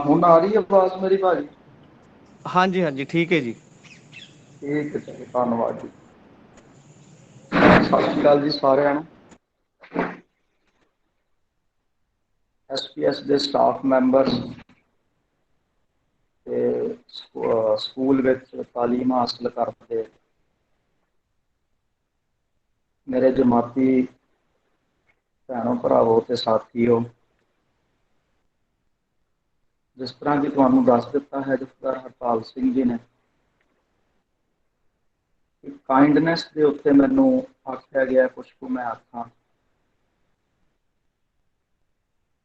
ਹੁਣ ਆ ਰਹੀ ਆਵਾਜ਼ ਮੇਰੀ ਭਾਜੀ? ਹਾਂਜੀ ਹਾਂਜੀ ਠੀਕ ਹੈ ਜੀ। ਠੀਕ ਹੈ ਜੀ, ਧੰਨਵਾਦ ਜੀ। ਸਤਿ ਸ਼੍ਰੀ ਅਕਾਲ ਜੀ ਸਾਰਿਆਂ ਨੂੰ। SPS ਦੇ ਸਟਾਫ ਮੈਂਬਰ ਤੇ ਸਕੂਲ ਵਿੱਚ ਤਾਲੀਮ ਹਾਸਲ ਕਰਦੇ ਮੇਰੇ ਜਮਾਤੀ ਭੈਣੋ ਭਰਾਵੋ ਤੇ ਸਾਥੀਓ, ਜਿਸ ਤਰ੍ਹਾਂ ਕਿ ਤੁਹਾਨੂੰ ਦੱਸ ਦਿੱਤਾ ਹੈ ਜਥੇਦਾਰ ਹਰਪਾਲ ਸਿੰਘ ਜੀ ਨੇ, ਕਾइंडनेस ਦੇ ਉੱਤੇ ਮੈਨੂੰ ਆਖਿਆ ਗਿਆ ਕੁਝ ਕੁ ਮੈਂ ਆਖਾਂ।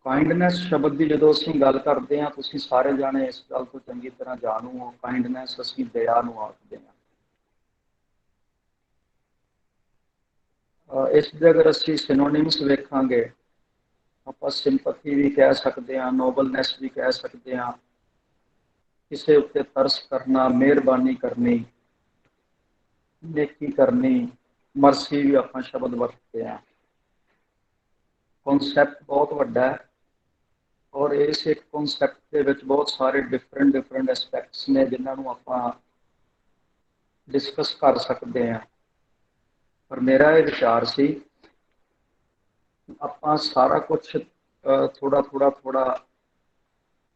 ਕਾइंडनेस ਸ਼ਬਦ ਦੀ ਜਦੋਂ ਅਸੀਂ ਗੱਲ ਕਰਦੇ ਹਾਂ, ਤੁਸੀਂ ਸਾਰੇ ਜਾਣੇ ਇਸ ਗੱਲ ਤੋਂ ਚੰਗੀ ਤਰ੍ਹਾਂ ਜਾਣੂ ਹੋ, ਕਾइंडनेस ਅਸੀਂ ਦਇਆ ਨੂੰ ਆਖਦੇ ਹਾਂ। ਇਸ ਦੇ ਅਗਰ ਅਸੀਂ ਸਿਨੋਨਿਮਸ ਵੇਖਾਂਗੇ, ਆਪਾਂ ਸਿੰਪਥੀ ਵੀ ਕਹਿ ਸਕਦੇ ਹਾਂ, ਨੋਬਲਨੈਸ ਵੀ ਕਹਿ ਸਕਦੇ ਹਾਂ, ਕਿਸੇ ਉੱਤੇ ਤਰਸ ਕਰਨਾ, ਮਿਹਰਬਾਨੀ ਕਰਨੀ, ਨੇਕੀ ਕਰਨੀ, ਮਰਸੀ ਵੀ ਆਪਾਂ ਸ਼ਬਦ ਵਰਤਦੇ ਹਾਂ। ਕਨਸੈਪਟ ਬਹੁਤ ਵੱਡਾ ਹੈ ਔਰ ਇਸ ਇੱਕ ਕਨਸੈਪਟ ਦੇ ਵਿੱਚ ਬਹੁਤ ਸਾਰੇ ਡਿਫਰੈਂਟ ਐਸਪੈਕਟਸ ਨੇ ਜਿਨ੍ਹਾਂ ਨੂੰ ਆਪਾਂ ਡਿਸਕਸ ਕਰ ਸਕਦੇ ਹਾਂ। ਪਰ ਮੇਰਾ ਇਹ ਵਿਚਾਰ ਸੀ ਆਪਾਂ ਸਾਰਾ ਕੁਛ ਥੋੜਾ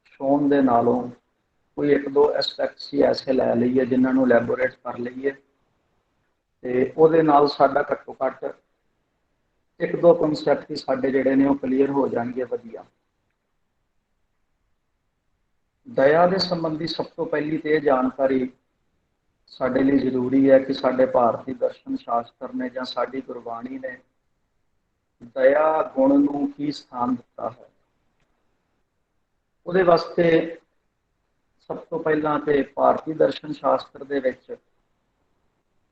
ਸ਼ੋਣ ਦੇ ਨਾਲੋਂ ਕੋਈ ਇੱਕ ਦੋ ਐਸਪੈਕਟਸ ਹੀ ਐਸੇ ਲੈ ਲਈਏ ਜਿਨ੍ਹਾਂ ਨੂੰ ਲੈਬੋਰੇਟ ਕਰ ਲਈਏ ਤੇ ਉਹਦੇ ਨਾਲ ਸਾਡਾ ਘੱਟੋ ਘੱਟ ਇੱਕ ਦੋ ਕਨਸੈਪਟ ਹੀ ਸਾਡੇ ਜਿਹੜੇ ਨੇ ਉਹ ਕਲੀਅਰ ਹੋ ਜਾਣਗੇ ਵਧੀਆ। ਦਇਆ ਦੇ ਸੰਬੰਧੀ ਸਭ ਤੋਂ ਪਹਿਲੀ ਤੇ ਇਹ ਜਾਣਕਾਰੀ ਸਾਡੇ ਲਈ ਜ਼ਰੂਰੀ ਹੈ ਕਿ ਸਾਡੇ ਭਾਰਤੀ ਦਰਸ਼ਨ ਸ਼ਾਸਤਰ ਨੇ ਜਾਂ ਸਾਡੀ ਗੁਰਬਾਣੀ ਨੇ ਦਇਆ ਗੁਣ ਨੂੰ ਕੀ ਸਥਾਨ ਦਿੱਤਾ ਹੈ। ਉਹਦੇ ਵਾਸਤੇ ਸਭ ਤੋਂ ਪਹਿਲਾਂ ਤੇ ਭਾਰਤੀ ਦਰਸ਼ਨ ਸ਼ਾਸਤਰ ਦੇ ਵਿੱਚ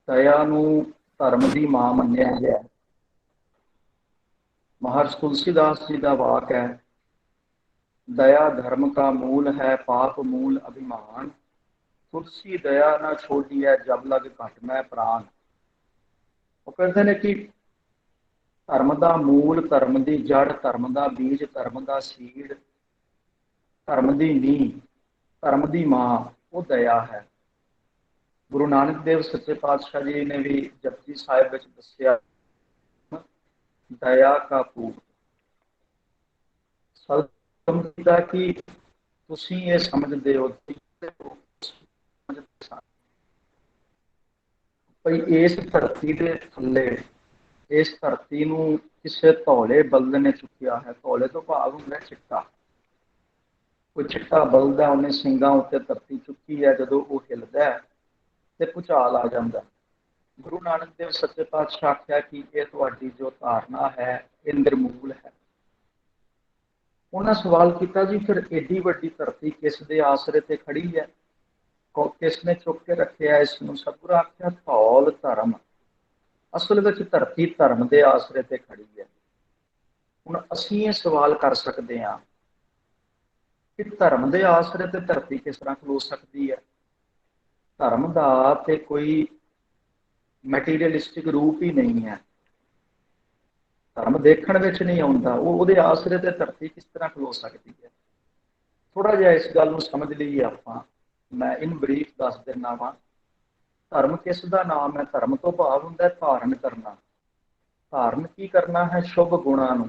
ਦਇਆ ਨੂੰ ਧਰਮ ਦੀ ਮਾਂ ਮੰਨਿਆ ਗਿਆ। ਮਹਰਸ਼ੀ ਤੁਲਸੀਦਾਸ ਜੀ ਦਾ ਵਾਕ ਹੈ, दया धर्म का मूल है पाप मूल अभिमान, तुलसी दया ना छोड़ी है जब लग घट में प्राण। ਉਹ ਕਹਿੰਦੇ ਨੇ ਕਿ ਧਰਮ ਦਾ ਮੂਲ, ਧਰਮ ਦੀ ਜੜ, ਧਰਮ ਦਾ ਬੀਜ, ਧਰਮ ਦਾ ਸੀਡ, ਧਰਮ ਦੀ ਨੀਂਹ, ਧਰਮ ਦੀ ਮਾਂ ਉਹ ਦਇਆ ਹੈ। ਗੁਰੂ ਨਾਨਕ ਦੇਵ ਸੱਚੇ ਪਾਤਸ਼ਾਹ ਜੀ ਨੇ ਵੀ ਜਪਜੀ ਸਾਹਿਬ ਵਿੱਚ ਦੱਸਿਆ, ਦਇਆ ਕਾ ਪੂਤ। ਦਾ ਕਿ ਤੁਸੀਂ ਇਹ ਸਮਝਦੇ ਹੋ ਭਈ ਇਸ ਧਰਤੀ ਦੇ ਥੱਲੇ, ਇਸ ਧਰਤੀ ਨੂੰ ਕਿਸੇ ਧੌਲੇ ਬਲਦ ਨੇ ਚੁੱਕਿਆ ਹੈ। ਧੌਲੇ ਤੋਂ ਭਾਵ ਹੁੰਦਾ ਚਿੱਟਾ। ਕੋਈ ਚਿੱਟਾ ਬਲਦ ਹੈ, ਉਹਨੇ ਸਿੰਘਾਂ ਉੱਤੇ ਧਰਤੀ ਚੁੱਕੀ ਹੈ, ਜਦੋਂ ਉਹ ਹਿੱਲਦਾ ਹੈ ਤੇ ਭੁਚਾਲ ਆ ਜਾਂਦਾ। ਗੁਰੂ ਨਾਨਕ ਦੇਵ ਸੱਚੇ ਪਾਤਸ਼ਾਹ ਆਖਿਆ ਕਿ ਇਹ ਤੁਹਾਡੀ ਜੋ ਧਾਰਨਾ ਹੈ ਇਹ ਨਿਰਮੂਲ ਹੈ। ਉਹਨਾਂ ਸਵਾਲ ਕੀਤਾ, ਜੀ ਫਿਰ ਏਡੀ ਵੱਡੀ ਧਰਤੀ ਕਿਸ ਦੇ ਆਸਰੇ ਤੇ ਖੜੀ ਹੈ, ਕਿਸ ਨੇ ਚੁੱਕ ਕੇ ਰੱਖਿਆ ਇਸ ਨੂੰ? ਸਤਿਗੁਰੂ ਆਖਿਆ ਧੌਲ ਧਰਮ। ਅਸਲ ਵਿੱਚ ਧਰਤੀ ਧਰਮ ਦੇ ਆਸਰੇ ਤੇ ਖੜੀ ਹੈ। ਹੁਣ ਅਸੀਂ ਇਹ ਸਵਾਲ ਕਰ ਸਕਦੇ ਹਾਂ ਕਿ ਧਰਮ ਦੇ ਆਸਰੇ ਤੇ ਧਰਤੀ ਕਿਸ ਤਰ੍ਹਾਂ ਖਲੋ ਸਕਦੀ ਹੈ। ਧਰਮ ਦਾ ਤੇ ਕੋਈ ਮੈਟੀਰੀਅਲਿਸਟਿਕ ਰੂਪ ਹੀ ਨਹੀਂ ਹੈ। ਧਰਮ ਦੇਖਣ ਵਿੱਚ ਨਹੀਂ ਆਉਂਦਾ, ਉਹਦੇ ਆਸਰੇ ਤੇ ਧਰਤੀ ਕਿਸ ਤਰ੍ਹਾਂ ਖਲੋ ਸਕਦੀ ਹੈ। ਥੋੜਾ ਜਿਹਾ ਇਸ ਗੱਲ ਨੂੰ ਸਮਝ ਲਈਏ ਆਪਾਂ। ਮੈਂ ਇਨ ਬਰੀਫ ਦੱਸ ਦਿੰਦਾ ਵਾਂ। ਧਰਮ ਕਿਸ ਦਾ ਨਾਮ ਹੈ? ਧਰਮ ਤੋਂ ਭਾਵ ਹੁੰਦਾ ਧਾਰਨ ਕਰਨਾ। ਧਾਰਨ ਕੀ ਕਰਨਾ ਹੈ? ਸ਼ੁਭ ਗੁਣਾਂ ਨੂੰ।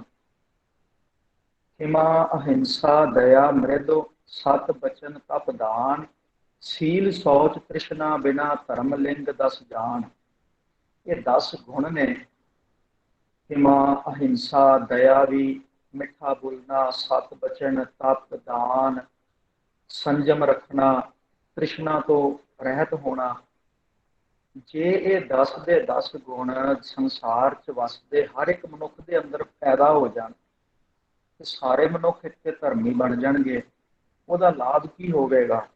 ਹਿਮਾ, ਅਹਿੰਸਾ, ਦਇਆ, ਮ੍ਰਿਦ, सत बचन तप दान, सील सौच तृष्णा बिना, धर्म लिंग 10 जान। ये 10 गुण ने। हिमा, अहिंसा, दया भी, मिठा बोलना, सत बचन, तप दान, संयम रखना, तृष्णा तो रहत होना। जे ये 10 ਦੇ 10 ਗੁਣ ਸੰਸਾਰ ਚ ਵਸਦੇ ਹਰ ਇੱਕ ਮਨੁੱਖ ਦੇ ਅੰਦਰ ਪੈਦਾ ਹੋ ਜਾਣ ਤੇ ਸਾਰੇ ਮਨੁੱਖ ਇੱਥੇ ਧਰਮੀ ਬਣ ਜਾਣਗੇ, ਉਹਦਾ ਲਾਭ ਕੀ ਹੋਵੇਗਾ?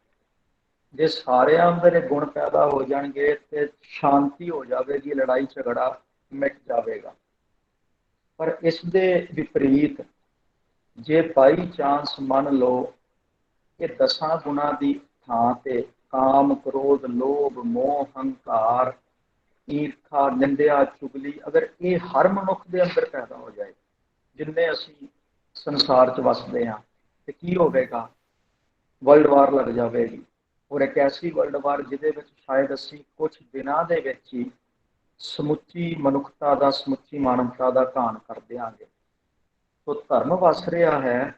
ਜੇ ਸਾਰਿਆਂ ਅੰਦਰ ਇਹ ਗੁਣ ਪੈਦਾ ਹੋ ਜਾਣਗੇ ਤੇ ਸ਼ਾਂਤੀ ਹੋ ਜਾਵੇਗੀ, ਲੜਾਈ ਝਗੜਾ ਮਿਟ ਜਾਵੇਗਾ। ਪਰ ਇਸ ਦੇ ਵਿਪਰੀਤ ਜੇ ਬਾਈ ਚਾਂਸ ਮੰਨ ਲਓ ਇਹ 10 ਗੁਣਾਂ ਦੀ ਥਾਂ ਤੇ ਕਾਮ, ਕ੍ਰੋਧ, ਲੋਭ, ਮੋਹ, ਹੰਕਾਰ, ਈਰਖਾ, ਨਿੰਦਿਆ, ਚੁਗਲੀ ਅਗਰ ਇਹ ਹਰ ਮਨੁੱਖ ਦੇ ਅੰਦਰ ਪੈਦਾ ਹੋ ਜਾਏ, ਜਿੰਨੇ ਅਸੀਂ ਸੰਸਾਰ 'ਚ ਵਸਦੇ ਹਾਂ, ਤੇ ਕੀ ਹੋਵੇਗਾ? ਵਰਲਡ ਵਾਰ ਲੱਗ ਜਾਵੇਗੀ। ਔਰ ਇੱਕ ਐਸੀ ਵਰਲਡ ਵਾਰ ਜਿਹਦੇ ਵਿੱਚ ਸ਼ਾਇਦ ਅਸੀਂ ਕੁਝ ਦਿਨਾਂ ਦੇ ਵਿੱਚ ਹੀ ਸਮੁੱਚੀ ਮਨੁੱਖਤਾ ਦਾ, ਸਮੁੱਚੀ ਮਾਨਵਤਾ ਦਾ ਘਾਣ ਕਰ ਦਿਆਂਗੇ। ਤੋ ਧਰਮ ਵਸ ਰਿਹਾ ਹੈ,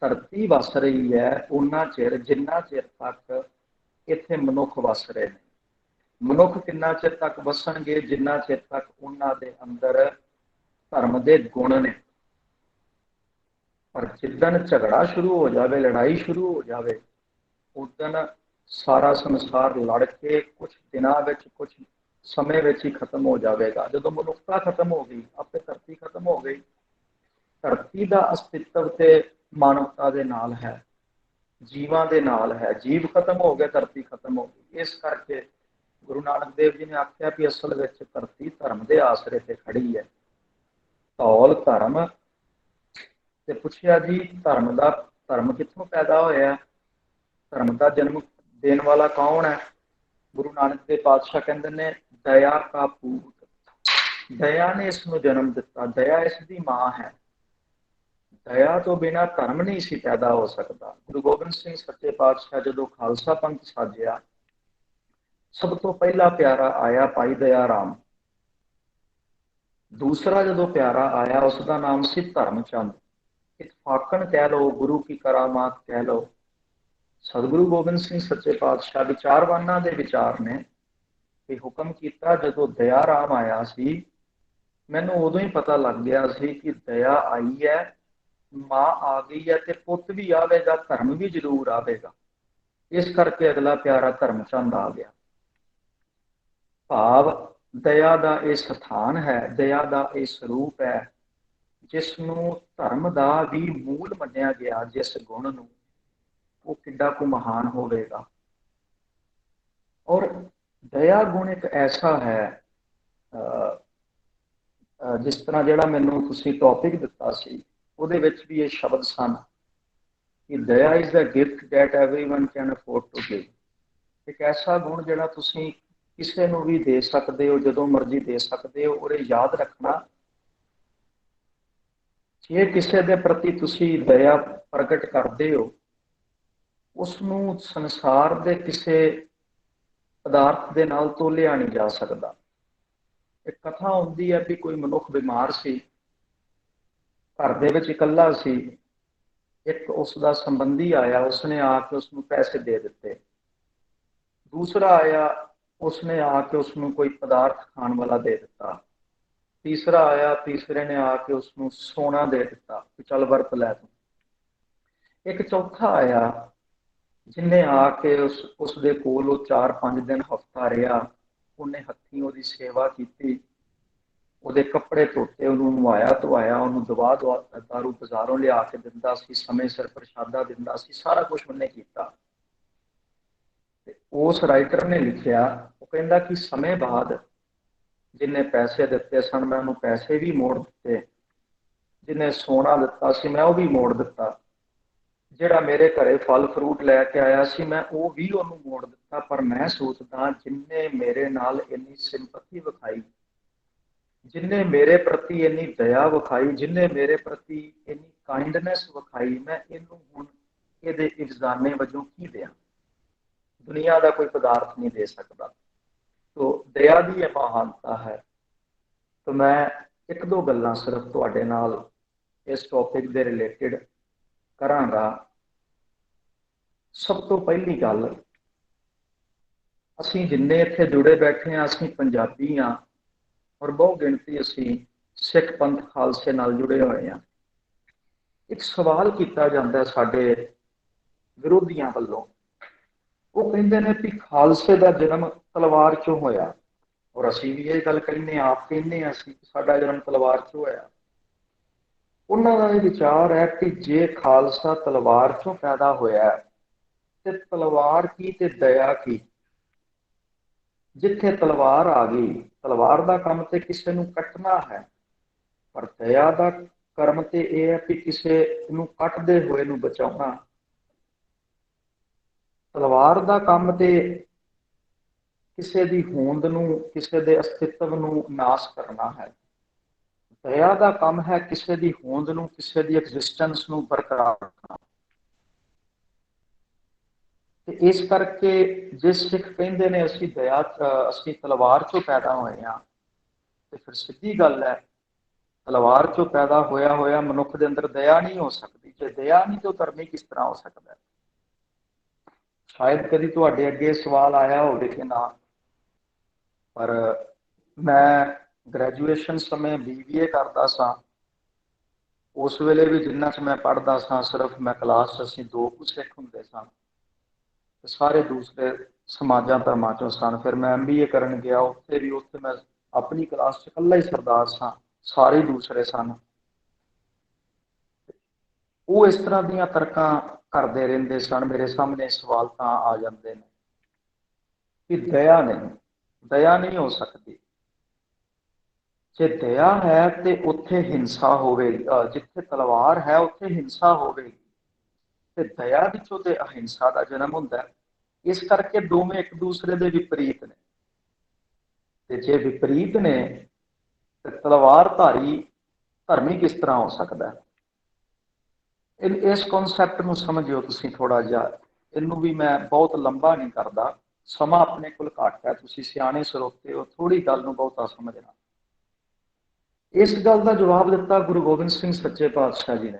ਧਰਤੀ ਵਸ ਰਹੀ ਹੈ ਉਹਨਾਂ ਚਿਰ ਜਿੰਨਾ ਚਿਰ ਤੱਕ ਇੱਥੇ ਮਨੁੱਖ ਵਸ ਰਹੇ ਨੇ। ਮਨੁੱਖ ਕਿੰਨਾ ਚਿਰ ਤੱਕ ਵਸਣਗੇ? ਜਿੰਨਾ ਚਿਰ ਤੱਕ ਉਹਨਾਂ ਦੇ ਅੰਦਰ ਧਰਮ ਦੇ ਗੁਣ ਨੇ। ਪਰ ਜਿੱਦਣ ਝਗੜਾ ਸ਼ੁਰੂ ਹੋ ਜਾਵੇ, ਲੜਾਈ ਸ਼ੁਰੂ ਹੋ ਜਾਵੇ, ਉਦਣ ਸਾਰਾ ਸੰਸਾਰ ਲੜ ਕੇ ਕੁਝ ਦਿਨਾਂ ਵਿੱਚ, ਕੁਝ ਸਮੇਂ ਵਿੱਚ ਹੀ ਖਤਮ ਹੋ ਜਾਵੇਗਾ। ਜਦੋਂ ਮਨੁੱਖਤਾ ਖਤਮ ਹੋ ਗਈ, ਆਪੇ ਧਰਤੀ ਖਤਮ ਹੋ ਗਈ। ਧਰਤੀ ਦਾ ਅਸਤਿਤਵ ਤੇ ਮਾਨਵਤਾ ਦੇ ਨਾਲ ਹੈ, ਜੀਵਾਂ ਦੇ ਨਾਲ ਹੈ। ਜੀਵ ਖਤਮ ਹੋ ਗਏ, ਧਰਤੀ ਖਤਮ ਹੋ ਗਈ। ਇਸ ਕਰਕੇ ਗੁਰੂ ਨਾਨਕ ਦੇਵ ਜੀ ਨੇ ਆਖਿਆ ਵੀ ਅਸਲ ਵਿੱਚ ਧਰਤੀ ਧਰਮ ਦੇ ਆਸਰੇ ਤੇ ਖੜੀ ਹੈ। ਧੌਲ ਧਰਮ। ਤੇ ਪੁੱਛਿਆ ਜੀ ਧਰਮ ਕਿੱਥੋਂ ਪੈਦਾ ਹੋਇਆ? ਧਰਮ ਦਾ ਜਨਮ ਦੇਣ ਵਾਲਾ ਕੌਣ ਹੈ? ਗੁਰੂ ਨਾਨਕ ਦੇਵ ਪਾਤਸ਼ਾਹ ਕਹਿੰਦੇ ਨੇ ਦਇਆ ਕਾ ਪੂਤ। ਦਇਆ ਨੇ ਇਸ ਨੂੰ ਜਨਮ ਦਿੱਤਾ, ਦਇਆ ਇਸ ਦੀ ਮਾਂ ਹੈ। ਦਇਆ ਤੋਂ ਬਿਨਾਂ ਧਰਮ ਨਹੀਂ ਸੀ ਪੈਦਾ ਹੋ ਸਕਦਾ। ਗੁਰੂ ਗੋਬਿੰਦ ਸਿੰਘ ਸੱਚੇ ਪਾਤਸ਼ਾਹ ਜਦੋਂ ਖਾਲਸਾ ਪੰਥ ਸਾਜਿਆ, ਸਭ ਤੋਂ ਪਹਿਲਾ ਪਿਆਰਾ ਆਇਆ ਭਾਈ ਦਇਆ ਰਾਮ। ਦੂਸਰਾ ਜਦੋਂ ਪਿਆਰਾ ਆਇਆ ਉਸ ਦਾ ਨਾਮ ਸੀ ਧਰਮ ਚੰਦ। ਇਤਫਾਕਨ ਕਹਿ ਲਓ, ਗੁਰੂ ਕੀ ਕਰਾਮਾਤ ਕਹਿ ਲਓ। ਸਤਿਗੁਰੂ ਗੋਬਿੰਦ ਸਿੰਘ ਸੱਚੇ ਪਾਤਸ਼ਾਹ ਵਿਚਾਰਵਾਨਾਂ ਦੇ ਵਿਚਾਰ ਨੇ ਕਿ ਹੁਕਮ ਕੀਤਾ, ਜਦੋਂ ਦਇਆ ਰਾਮ ਆਇਆ ਸੀ, ਮੈਨੂੰ ਉਦੋਂ ਹੀ ਪਤਾ ਲੱਗ ਗਿਆ ਸੀ ਕਿ ਦਇਆ ਆਈ ਹੈ, ਮਾਂ ਆ ਗਈ ਹੈ, ਤੇ ਪੁੱਤ ਵੀ ਆਵੇਗਾ, ਧਰਮ ਵੀ ਜ਼ਰੂਰ ਆਵੇਗਾ। ਇਸ ਕਰਕੇ ਅਗਲਾ ਪਿਆਰਾ ਧਰਮ ਚੰਦ ਆ ਗਿਆ। ਭਾਵ ਦਇਆ ਦਾ ਇਹ ਸਥਾਨ ਹੈ, ਦਇਆ ਦਾ ਇਹ ਸਰੂਪ ਹੈ, ਜਿਸ ਨੂੰ ਧਰਮ ਦਾ ਵੀ ਮੂਲ ਮੰਨਿਆ ਗਿਆ। ਜਿਸ ਗੁਣ ਨੂੰ, ਉਹ ਕਿੱਡਾ ਕੁ ਮਹਾਨ ਹੋਵੇਗਾ। ਔਰ ਦਇਆ ਗੁਣ ਇੱਕ ਐਸਾ ਹੈ, ਜਿਸ ਤਰ੍ਹਾਂ ਜਿਹੜਾ ਮੈਨੂੰ ਤੁਸੀਂ ਟੌਪਿਕ ਦਿੱਤਾ ਸੀ, ਉਹਦੇ ਵਿੱਚ ਵੀ ਇਹ ਸ਼ਬਦ ਸਨ ਕਿ ਦਇਆ is the gift that everyone can afford to give. ਇੱਕ ਐਸਾ ਗੁਣ ਜਿਹੜਾ ਤੁਸੀਂ ਕਿਸੇ ਨੂੰ ਵੀ ਦੇ ਸਕਦੇ ਹੋ, ਜਦੋਂ ਮਰਜ਼ੀ ਦੇ ਸਕਦੇ ਹੋ। ਔਰ ਇਹ ਯਾਦ ਰੱਖਣਾ, ਜੇ ਕਿਸੇ ਦੇ ਪ੍ਰਤੀ ਤੁਸੀਂ ਦਇਆ ਪ੍ਰਗਟ ਕਰਦੇ ਹੋ, ਉਸ ਨੂੰ ਸੰਸਾਰ ਦੇ ਕਿਸੇ ਪਦਾਰਥ ਦੇ ਨਾਲ ਤੋਲਿਆ ਨਹੀਂ ਜਾ ਸਕਦਾ। ਇੱਕ ਕਥਾ ਹੁੰਦੀ ਹੈ ਵੀ ਕੋਈ ਮਨੁੱਖ ਬਿਮਾਰ ਸੀ, ਘਰ ਦੇ ਵਿੱਚ ਇਕੱਲਾ ਸੀ। ਇੱਕ ਉਸ ਦਾ ਸੰਬੰਧੀ ਆਇਆ, ਉਸਨੇ ਆ ਕੇ ਉਸਨੂੰ ਪੈਸੇ ਦੇ ਦਿੱਤੇ। ਦੂਸਰਾ ਆਇਆ, ਉਸਨੇ ਆ ਕੇ ਉਸਨੂੰ ਕੋਈ ਪਦਾਰਥ ਖਾਣ ਵਾਲਾ ਦੇ ਦਿੱਤਾ। ਤੀਸਰਾ ਆਇਆ, ਤੀਸਰੇ ਨੇ ਆ ਕੇ ਉਸਨੂੰ ਸੋਨਾ ਦੇ ਦਿੱਤਾ ਕਿ ਚੱਲ ਵਰਤ ਲੈ ਤੂੰ। ਇੱਕ ਚੌਥਾ ਆਇਆ, ਜਿਨੇ ਆ ਕੇ ਉਸਦੇ ਕੋਲ ਉਹ 4-5 ਦਿਨ, ਹਫ਼ਤਾ ਰਿਹਾ। ਉਹਨੇ ਹੱਥੀਂ ਉਹਦੀ ਸੇਵਾ ਕੀਤੀ, ਉਹਦੇ ਕੱਪੜੇ ਧੋਤੇ, ਉਹਨੂੰ ਨਵਾਇਆ ਧਵਾਇਆ, ਉਹਨੂੰ ਦਵਾ ਦਾਰੂ ਬਾਜ਼ਾਰੋਂ ਲਿਆ ਕੇ ਦਿੰਦਾ ਸੀ, ਸਮੇਂ ਸਿਰ ਪ੍ਰਸ਼ਾਦਾ ਦਿੰਦਾ ਸੀ, ਸਾਰਾ ਕੁਝ ਉਹਨੇ ਕੀਤਾ। ਤੇ ਉਸ ਰਾਈਟਰ ਨੇ ਲਿਖਿਆ, ਉਹ ਕਹਿੰਦਾ ਕਿ ਸਮੇਂ ਬਾਅਦ ਜਿੰਨੇ ਪੈਸੇ ਦਿੱਤੇ ਸਨ, ਮੈਂ ਉਹਨੂੰ ਪੈਸੇ ਵੀ ਮੋੜ ਦਿੱਤੇ। ਜਿਹਨੇ ਸੋਨਾ ਦਿੱਤਾ ਸੀ, ਮੈਂ ਉਹ ਵੀ ਮੋੜ ਦਿੱਤਾ। ਜਿਹੜਾ ਮੇਰੇ ਘਰੇ ਫਲ ਫਰੂਟ ਲੈ ਕੇ ਆਇਆ ਸੀ, ਮੈਂ ਉਹ ਵੀ ਉਹਨੂੰ ਮੋੜ ਦਿੱਤਾ। ਪਰ ਮੈਂ ਸੋਚਦਾ, ਜਿੰਨੇ ਮੇਰੇ ਨਾਲ ਇੰਨੀ ਸਿੰਪਥੀ ਵਿਖਾਈ, ਜਿੰਨੇ ਮੇਰੇ ਪ੍ਰਤੀ ਇੰਨੀ ਦਇਆ ਵਿਖਾਈ, ਜਿੰਨੇ ਮੇਰੇ ਪ੍ਰਤੀ ਇੰਨੀ ਕਾਈਂਡਨੈਸ ਵਿਖਾਈ, ਮੈਂ ਇਹਨੂੰ ਹੁਣ ਇਹਦੇ ਇਲਜ਼ਾਮੇ ਵਜੋਂ ਕੀ ਦਿਆਂ? ਦੁਨੀਆ ਦਾ ਕੋਈ ਪਦਾਰਥ ਨਹੀਂ ਦੇ ਸਕਦਾ। ਤੋ ਦਇਆ ਦੀ ਇਹ ਮਹਾਨਤਾ ਹੈ। ਤੋ ਮੈਂ 1-2 ਗੱਲਾਂ ਸਿਰਫ ਤੁਹਾਡੇ ਨਾਲ ਇਸ ਟੌਪਿਕ ਦੇ ਰਿਲੇਟਿਡ ਕਰਾਂਗਾ। ਸਭ ਤੋਂ ਪਹਿਲੀ ਗੱਲ, ਅਸੀਂ ਜਿੰਨੇ ਇੱਥੇ ਜੁੜੇ ਬੈਠੇ ਹਾਂ ਅਸੀਂ ਪੰਜਾਬੀ ਹਾਂ, ਔਰ ਬਹੁ ਗਿਣਤੀ ਅਸੀਂ ਸਿੱਖ ਪੰਥ ਖਾਲਸੇ ਨਾਲ ਜੁੜੇ ਹੋਏ ਹਾਂ। ਇੱਕ ਸਵਾਲ ਕੀਤਾ ਜਾਂਦਾ ਸਾਡੇ ਵਿਰੋਧੀਆਂ ਵੱਲੋਂ, ਉਹ ਕਹਿੰਦੇ ਨੇ ਕਿ ਖਾਲਸੇ ਦਾ ਜਨਮ ਤਲਵਾਰ ਚੋਂ ਹੋਇਆ, ਔਰ ਅਸੀਂ ਵੀ ਇਹ ਗੱਲ ਕਹਿੰਦੇ ਆਪ ਕਹਿੰਦੇ ਹਾਂ ਅਸੀਂ ਸਾਡਾ ਜਨਮ ਤਲਵਾਰ ਚੋਂ ਹੋਇਆ। ਉਹਨਾਂ ਦਾ ਇਹ ਵਿਚਾਰ ਹੈ ਕਿ ਜੇ ਖਾਲਸਾ ਤਲਵਾਰ ਚੋਂ ਪੈਦਾ ਹੋਇਆ ਤੇ ਤਲਵਾਰ ਕੀ ਤੇ ਦਇਆ ਕੀ। ਜਿੱਥੇ ਤਲਵਾਰ ਆ ਗਈ, ਤਲਵਾਰ ਦਾ ਕੰਮ ਤੇ ਕਿਸੇ ਨੂੰ ਕੱਟਣਾ ਹੈ, ਪਰ ਦਇਆ ਦਾ ਕਰਮ ਤੇ ਇਹ ਹੈ ਕਿ ਕਿਸੇ ਨੂੰ ਕੱਟਦੇ ਹੋਏ ਨੂੰ ਬਚਾਉਣਾ। ਤਲਵਾਰ ਦਾ ਕੰਮ ਤੇ ਕਿਸੇ ਦੀ ਹੋਂਦ ਨੂੰ, ਕਿਸੇ ਦੇ ਅਸਤਿਤਵ ਨੂੰ ਨਾਸ਼ ਕਰਨਾ ਹੈ। ਦਇਆ ਦਾ ਕੰਮ ਹੈ ਕਿਸੇ ਦੀ ਹੋਂਦ ਨੂੰ, ਕਿਸੇ ਦੀ ਐਗਜ਼ਿਸਟੈਂਸ ਨੂੰ ਬਰਕਰਾਰ ਰੱਖਣਾ। ਤੇ ਇਸ ਕਰਕੇ ਜੇ ਸਿੱਖ ਕਹਿੰਦੇ ਨੇ ਅਸੀਂ ਦਇਆ ਅਸੀਂ ਤਲਵਾਰ ਚੋਂ ਪੈਦਾ ਹੋਏ ਹਾਂ, ਤੇ ਫਿਰ ਸਿੱਧੀ ਗੱਲ ਹੈ ਤਲਵਾਰ ਚੋਂ ਪੈਦਾ ਹੋਇਆ ਮਨੁੱਖ ਦੇ ਅੰਦਰ ਦਇਆ ਨਹੀਂ ਹੋ ਸਕਦੀ। ਜੇ ਦਇਆ ਨਹੀਂ ਤਾਂ ਧਰਮੀ ਕਿਸ ਤਰ੍ਹਾਂ ਹੋ ਸਕਦਾ। ਸ਼ਾਇਦ ਕਦੀ ਤੁਹਾਡੇ ਅੱਗੇ ਸਵਾਲ ਆਇਆ ਹੋਵੇ ਕਿ ਨਾ, ਪਰ ਮੈਂ ਗ੍ਰੈਜੂਏਸ਼ਨ ਸਮੇਂ BBA ਕਰਦਾ ਸਾਂ। ਉਸ ਵੇਲੇ ਵੀ ਜਿੰਨਾ 'ਚ ਮੈਂ ਪੜ੍ਹਦਾ ਸਾਂ ਸਿਰਫ ਮੈਂ ਕਲਾਸ 'ਚ ਅਸੀਂ 2 ਕੁ ਸਿੱਖ ਹੁੰਦੇ ਸਾਂ, ਤੇ ਸਾਰੇ ਦੂਸਰੇ ਸਮਾਜਾਂ ਧਰਮਾਂ ਚੋਂ ਸਨ। ਫਿਰ ਮੈਂ MBA ਕਰਨ ਗਿਆ, ਉੱਥੇ ਮੈਂ ਆਪਣੀ ਕਲਾਸ 'ਚ ਇਕੱਲਾ ਹੀ ਸਰਦਾਰ ਸਾਂ, ਸਾਰੇ ਦੂਸਰੇ ਸਨ। ਉਹ ਇਸ ਤਰ੍ਹਾਂ ਦੀਆਂ ਤਰਕਾਂ ਕਰਦੇ ਰਹਿੰਦੇ ਸਨ। ਮੇਰੇ ਸਾਹਮਣੇ ਸਵਾਲ ਤਾਂ ਆ ਜਾਂਦੇ ਨੇ ਕਿ ਦਇਆ ਨਹੀਂ ਹੋ ਸਕਦੀ। ਜੇ ਦਇਆ ਹੈ ਤੇ ਉੱਥੇ ਹਿੰਸਾ ਹੋਵੇਗੀ, ਜਿੱਥੇ ਤਲਵਾਰ ਹੈ ਉੱਥੇ ਹਿੰਸਾ ਹੋਵੇਗੀ, ਤੇ ਦਇਆ ਵਿੱਚੋਂ ਤੇ ਅਹਿੰਸਾ ਦਾ ਜਨਮ ਹੁੰਦਾ ਹੈ। ਇਸ ਕਰਕੇ ਦੋਵੇਂ ਇੱਕ ਦੂਸਰੇ ਦੇ ਵਿਪਰੀਤ ਨੇ, ਤੇ ਜੇ ਵਿਪਰੀਤ ਨੇ ਤੇ ਤਲਵਾਰਧਾਰੀ ਧਰਮੀ ਕਿਸ ਤਰ੍ਹਾਂ ਹੋ ਸਕਦਾ ਹੈ। ਇਸ ਕਨਸੈਪਟ ਨੂੰ ਸਮਝਿਓ ਤੁਸੀਂ ਥੋੜਾ ਜਿਹਾ। ਇਹਨੂੰ ਵੀ ਮੈਂ ਬਹੁਤ ਲੰਬਾ ਨਹੀਂ ਕਰਦਾ, ਸਮਾਂ ਆਪਣੇ ਕੋਲ ਘੱਟ ਹੈ, ਤੁਸੀਂ ਸਿਆਣੇ ਸਰੋਤੇ ਹੋ, ਥੋੜੀ ਗੱਲ ਨੂੰ ਬਹੁਤਾ ਸਮਝਣਾ। ਇਸ ਗੱਲ ਦਾ ਜਵਾਬ ਦਿੱਤਾ ਗੁਰੂ ਗੋਬਿੰਦ ਸਿੰਘ ਸੱਚੇ ਪਾਤਸ਼ਾਹ ਜੀ ਨੇ,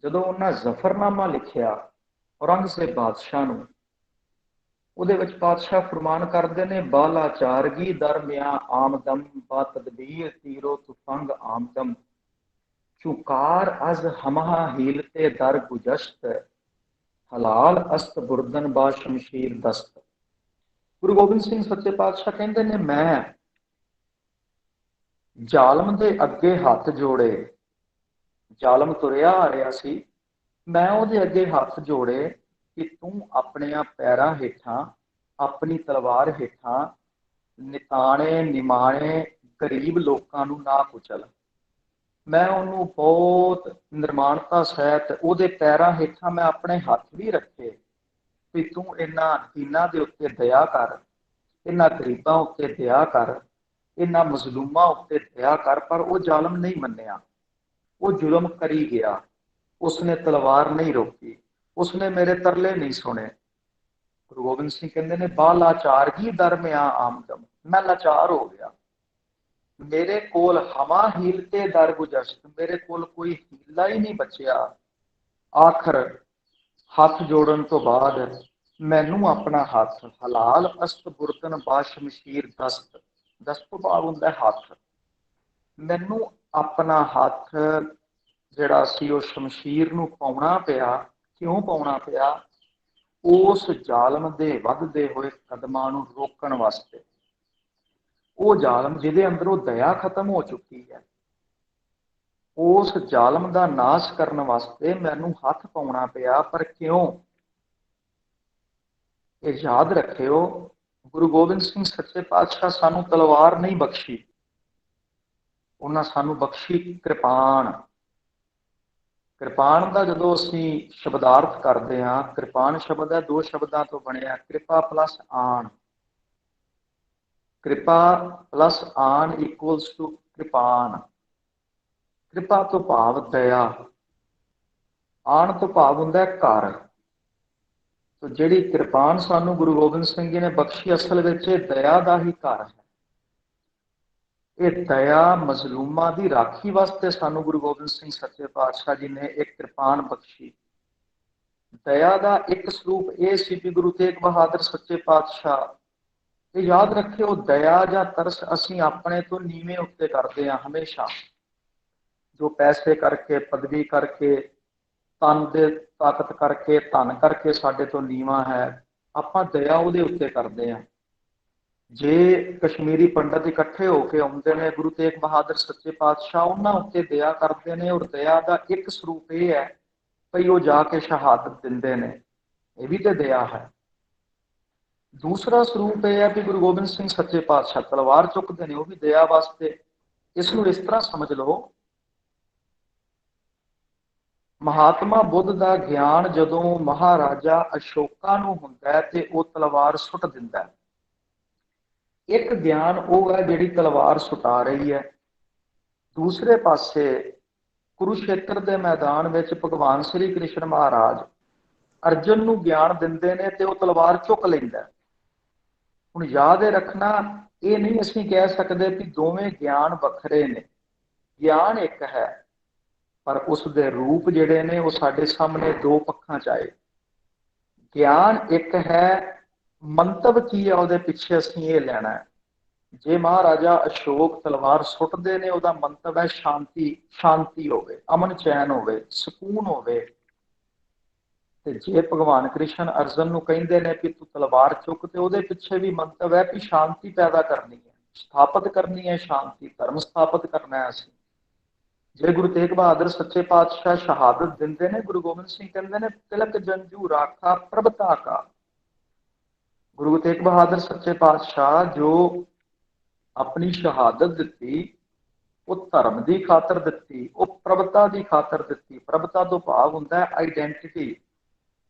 ਜਦੋਂ ਉਹਨਾਂ ਜ਼ਫਰਨਾਮਾ ਲਿਖਿਆ ਔਰੰਗਜ਼ੇਬ ਬਾਦਸ਼ਾਹ ਨੂੰ। ਉਹਦੇ ਵਿੱਚ ਪਾਤਸ਼ਾਹ ਫਰਮਾਨ ਕਰਦੇ ਨੇ, ਬਾਲਾਚਾਰਗੀ ਦਰਮਿਆ ਆਮਦਮ ਬਾ ਤਦਬੀਰ ਤੀਰੋ ਤੁਫੰਗ ਆਮਦਮ ਚੁਕਾਰ ਅਜ਼ ਹਮਹਾ ਹੀਲਤੇ ਦਰ ਗੁਜਸ਼ਤ ਹਲਾਲ ਅਸਤ ਬੁਰਦਨ ਬਾ ਸ਼ਮਸ਼ੀਰ ਦਸਤ। ਗੁਰੂ ਗੋਬਿੰਦ ਸਿੰਘ ਸੱਚੇ ਪਾਤਸ਼ਾਹ ਕਹਿੰਦੇ ਨੇ, ਮੈਂ ਜ਼ਾਲਮ ਦੇ ਅੱਗੇ ਹੱਥ ਜੋੜੇ, ਜ਼ਾਲਮ ਤੁਰਿਆ ਆ ਰਿਹਾ ਸੀ, ਮੈਂ ਉਹਦੇ ਅੱਗੇ ਹੱਥ ਜੋੜੇ ਕਿ ਤੂੰ ਆਪਣਿਆਂ ਪੈਰਾਂ ਹੇਠਾਂ, ਆਪਣੀ ਤਲਵਾਰ ਹੇਠਾਂ ਨਿਤਾਣੇ ਨਿਮਾਣੇ ਗਰੀਬ ਲੋਕਾਂ ਨੂੰ ਨਾ ਕੁਚਲ। ਮੈਂ ਉਹਨੂੰ ਬਹੁਤ ਨਿਰਮਾਣਤਾ ਸਹਿਤ ਉਹਦੇ ਪੈਰਾਂ ਹੇਠਾਂ ਮੈਂ ਆਪਣੇ ਹੱਥ ਵੀ ਰੱਖੇ ਵੀ ਤੂੰ ਇਹਨਾਂ ਦੀਨਾਂ ਦੇ ਉੱਤੇ ਦਇਆ ਕਰ, ਇਹਨਾਂ ਗਰੀਬਾਂ ਉੱਤੇ ਦਇਆ ਕਰ, ਇਹਨਾਂ ਮਜ਼ਲੂਮਾਂ ਉੱਤੇ ਦਇਆ ਕਰ। ਪਰ ਉਹ ਜ਼ਾਲਮ ਨਹੀਂ ਮੰਨਿਆ, ਉਹ ਜ਼ੁਲਮ ਕਰੀ ਗਿਆ, ਉਸਨੇ ਤਲਵਾਰ ਨਹੀਂ ਰੋਕੀ, ਉਸਨੇ ਮੇਰੇ ਤਰਲੇ ਨਹੀਂ ਸੁਣੇ। ਗੁਰੂ ਗੋਬਿੰਦ ਸਿੰਘ ਕਹਿੰਦੇ ਨੇ, ਬਾਲਾਚਾਰਗੀ ਦਰਮਿਆ ਆਮਦਮ, ਮੈਂ ਲਾਚਾਰ ਹੋ ਗਿਆ, ਮੇਰੇ ਕੋਲ ਹਮਾ ਹੀਲਤੇ ਦਰ ਗੁਜਸ਼ਤ, ਮੇਰੇ ਕੋਲ ਕੋਈ ਹੀਲਾ ਹੀ ਨਹੀਂ ਬਚਿਆ। ਆਖਰ ਹੱਥ ਜੋੜਨ ਤੋਂ ਬਾਅਦ ਮੈਨੂੰ ਆਪਣਾ ਹੱਥ ਹਲਾਲ ਅਸਤ ਬੁਰਤਨ ਬਾ ਸ਼ਮਸ਼ੀਰ ਦਸਤ, ਦਸਤ ਤੋਂ ਭਾਵ ਹੁੰਦਾ ਹੱਥ, ਮੈਨੂੰ ਆਪਣਾ ਹੱਥ ਜਿਹੜਾ ਸੀ ਉਹ ਸ਼ਮਸ਼ੀਰ ਨੂੰ ਪਾਉਣਾ ਪਿਆ। ਕਿਉਂ ਪਾਉਣਾ ਪਿਆ? ਉਸ ਜ਼ਾਲਮ ਦੇ ਵੱਧਦੇ ਹੋਏ ਕਦਮਾਂ ਨੂੰ ਰੋਕਣ ਵਾਸਤੇ। ਉਹ ਜ਼ਾਲਮ ਜਿਹਦੇ ਅੰਦਰੋਂ ਦਇਆ ਖਤਮ ਹੋ ਚੁੱਕੀ ਹੈ, ਉਸ ਜ਼ਾਲਮ ਦਾ ਨਾਸ਼ ਕਰਨ ਵਾਸਤੇ ਮੈਨੂੰ ਹੱਥ ਪਾਉਣਾ ਪਿਆ। ਪਰ ਕਿਉਂ? ਇਹ ਯਾਦ ਰੱਖਿਓ, ਗੁਰੂ ਗੋਬਿੰਦ ਸਿੰਘ ਸੱਚੇ ਪਾਤਸ਼ਾਹ ਸਾਨੂੰ ਤਲਵਾਰ ਨਹੀਂ ਬਖਸ਼ੀ, ਉਹਨਾਂ ਸਾਨੂੰ ਬਖਸ਼ੀ ਕਿਰਪਾਨ। ਕਿਰਪਾਨ ਦਾ ਜਦੋਂ ਅਸੀਂ ਸ਼ਬਦਾਰਥ ਕਰਦੇ ਹਾਂ, ਕਿਰਪਾਨ ਸ਼ਬਦ ਹੈ 2 ਸ਼ਬਦਾਂ ਤੋਂ ਬਣਿਆ, ਕਿਰਪਾ ਪਲੱਸ ਆਣ। ਕਿਰਪਾ ਪਲੱਸ ਆਣ ਇਕੁਅਲਸ ਟੂ ਕਿਰਪਾਨ। ਕਿਰਪਾ ਤੋਂ ਭਾਵ ਦਇਆ, ਆਣ ਤੋਂ ਭਾਵ ਹੁੰਦਾ ਘਰ। ਤੋ ਜਿਹੜੀ ਕਿਰਪਾਨ ਸਾਨੂੰ ਗੁਰੂ ਗੋਬਿੰਦ ਸਿੰਘ ਜੀ ਨੇ ਬਖਸ਼ੀ, ਅਸਲ ਵਿੱਚ ਇਹ ਦਇਆ ਦਾ ਹੀ ਘਰ ਹੈ। ਇਹ ਦਇਆ ਮਜ਼ਲੂਮਾਂ ਦੀ ਰਾਖੀ ਵਾਸਤੇ ਸਾਨੂੰ ਗੁਰੂ ਗੋਬਿੰਦ ਸਿੰਘ ਸੱਚੇ ਪਾਤਸ਼ਾਹ ਜੀ ਨੇ ਇੱਕ ਕਿਰਪਾਨ ਬਖਸ਼ੀ। ਦਇਆ ਦਾ ਇੱਕ ਸਰੂਪ ਇਹ ਸੀ ਕਿ ਗੁਰੂ ਤੇਗ ਬਹਾਦਰ ਸੱਚੇ ਪਾਤਸ਼ਾਹ, ਇਹ ਯਾਦ ਰੱਖਿਓ, ਦਇਆ ਜਾਂ ਤਰਸ ਅਸੀਂ ਆਪਣੇ ਤੋਂ ਨੀਵੇਂ ਉੱਤੇ ਕਰਦੇ ਹਾਂ ਹਮੇਸ਼ਾ। ਜੋ ਪੈਸੇ ਕਰਕੇ, ਪਦਵੀ ਕਰਕੇ, ਤਨ ਦੇ ਤਾਕਤ ਕਰਕੇ, ਧਨ ਕਰਕੇ ਸਾਡੇ ਤੋਂ ਨੀਵਾਂ ਹੈ, ਆਪਾਂ ਦਇਆ ਉਹਦੇ ਉੱਤੇ ਕਰਦੇ ਹਾਂ। ਜੇ ਕਸ਼ਮੀਰੀ ਪੰਡਤ ਇਕੱਠੇ ਹੋ ਕੇ ਆਉਂਦੇ ਨੇ, ਗੁਰੂ ਤੇਗ ਬਹਾਦਰ ਸੱਚੇ ਪਾਤਸ਼ਾਹ ਉਹਨਾਂ ਉੱਤੇ ਦਇਆ ਕਰਦੇ ਨੇ, ਔਰ ਦਇਆ ਦਾ ਇੱਕ ਸਰੂਪ ਇਹ ਹੈ ਭਈ ਉਹ ਜਾ ਕੇ ਸ਼ਹਾਦਤ ਦਿੰਦੇ ਨੇ, ਇਹ ਵੀ ਤੇ ਦਇਆ ਹੈ। ਦੂਸਰਾ ਸਰੂਪ ਇਹ ਹੈ ਕਿ ਗੁਰੂ ਗੋਬਿੰਦ ਸਿੰਘ ਸੱਚੇ ਪਾਤਸ਼ਾਹ ਤਲਵਾਰ ਚੁੱਕਦੇ ਨੇ, ਉਹ ਵੀ ਦਇਆ ਵਾਸਤੇ। ਇਸ ਨੂੰ ਇਸ ਤਰ੍ਹਾਂ ਸਮਝ ਲਓ, ਮਹਾਤਮਾ ਬੁੱਧ ਦਾ ਗਿਆਨ ਜਦੋਂ ਮਹਾਰਾਜਾ ਅਸ਼ੋਕਾ ਨੂੰ ਹੁੰਦਾ ਹੈ ਤੇ ਉਹ ਤਲਵਾਰ ਸੁੱਟ ਦਿੰਦਾ ਹੈ। ਇੱਕ ਗਿਆਨ ਉਹ ਹੈ ਜਿਹੜੀ ਤਲਵਾਰ ਸੁਟਾ ਰਹੀ ਹੈ, ਦੂਸਰੇ ਪਾਸੇ ਕੁਰੂਸ਼ੇਤਰ ਦੇ ਮੈਦਾਨ ਵਿੱਚ ਭਗਵਾਨ ਸ੍ਰੀ ਕ੍ਰਿਸ਼ਨ ਮਹਾਰਾਜ ਅਰਜਨ ਨੂੰ ਗਿਆਨ ਦਿੰਦੇ ਨੇ ਤੇ ਉਹ ਤਲਵਾਰ ਚੁੱਕ ਲੈਂਦਾ। ਹੁਣ ਯਾਦ ਰੱਖਣਾ, ਇਹ ਨਹੀਂ ਅਸੀਂ ਕਹਿ ਸਕਦੇ ਕਿ ਦੋਵੇਂ ਗਿਆਨ ਵੱਖਰੇ ਨੇ। ਗਿਆਨ ਇੱਕ ਹੈ, ਪਰ ਉਸ ਦੇ ਰੂਪ ਜਿਹੜੇ ਨੇ ਉਹ ਸਾਡੇ ਸਾਹਮਣੇ ਦੋ ਪੱਖਾਂ 'ਚ ਆਏ। ਗਿਆਨ ਇੱਕ ਹੈ, ਮੰਤਵ ਕੀ ਹੈ ਉਹਦੇ ਪਿੱਛੇ ਅਸੀਂ ਇਹ ਲੈਣਾ ਹੈ। ਜੇ ਮਹਾਰਾਜਾ ਅਸ਼ੋਕ ਤਲਵਾਰ ਸੁੱਟਦੇ ਨੇ, ਉਹਦਾ ਮੰਤਵ ਹੈ ਸ਼ਾਂਤੀ, ਸ਼ਾਂਤੀ ਹੋਵੇ, ਅਮਨ ਚੈਨ ਹੋਵੇ, ਸਕੂਨ ਹੋਵੇ। ਤੇ ਜੇ ਭਗਵਾਨ ਕ੍ਰਿਸ਼ਨ ਅਰਜਨ ਨੂੰ ਕਹਿੰਦੇ ਨੇ ਕਿ ਤੂੰ ਤਲਵਾਰ ਚੁੱਕ, ਤੇ ਉਹਦੇ ਪਿੱਛੇ ਵੀ ਮੰਤਵ ਹੈ ਕਿ ਸ਼ਾਂਤੀ ਪੈਦਾ ਕਰਨੀ ਹੈ, ਸਥਾਪਿਤ ਕਰਨੀ ਹੈ ਸ਼ਾਂਤੀ, ਧਰਮ ਸਥਾਪਿਤ ਕਰਨਾ ਹੈ ਅਸੀਂ। ਜੇ ਗੁਰੂ ਤੇਗ ਬਹਾਦਰ ਸੱਚੇ ਪਾਤਸ਼ਾਹ ਸ਼ਹਾਦਤ ਦਿੰਦੇ ਨੇ, ਗੁਰੂ ਗੋਬਿੰਦ ਸਿੰਘ ਕਹਿੰਦੇ ਨੇ ਤਿਲਕ ਜੰਜੂ ਰਾਖਾ ਪ੍ਰਭਤਾ ਕਾ। ਗੁਰੂ ਤੇਗ ਬਹਾਦਰ ਸੱਚੇ ਪਾਤਸ਼ਾਹ ਜੋ ਆਪਣੀ ਸ਼ਹਾਦਤ ਦਿੱਤੀ, ਉਹ ਧਰਮ ਦੀ ਖਾਤਰ ਦਿੱਤੀ, ਉਹ ਪ੍ਰਭਤਾ ਦੀ ਖਾਤਰ ਦਿੱਤੀ। ਪ੍ਰਭਤਾ ਤੋਂ ਭਾਵ ਹੁੰਦਾ ਹੈ ਆਈਡੈਂਟੀਟੀ।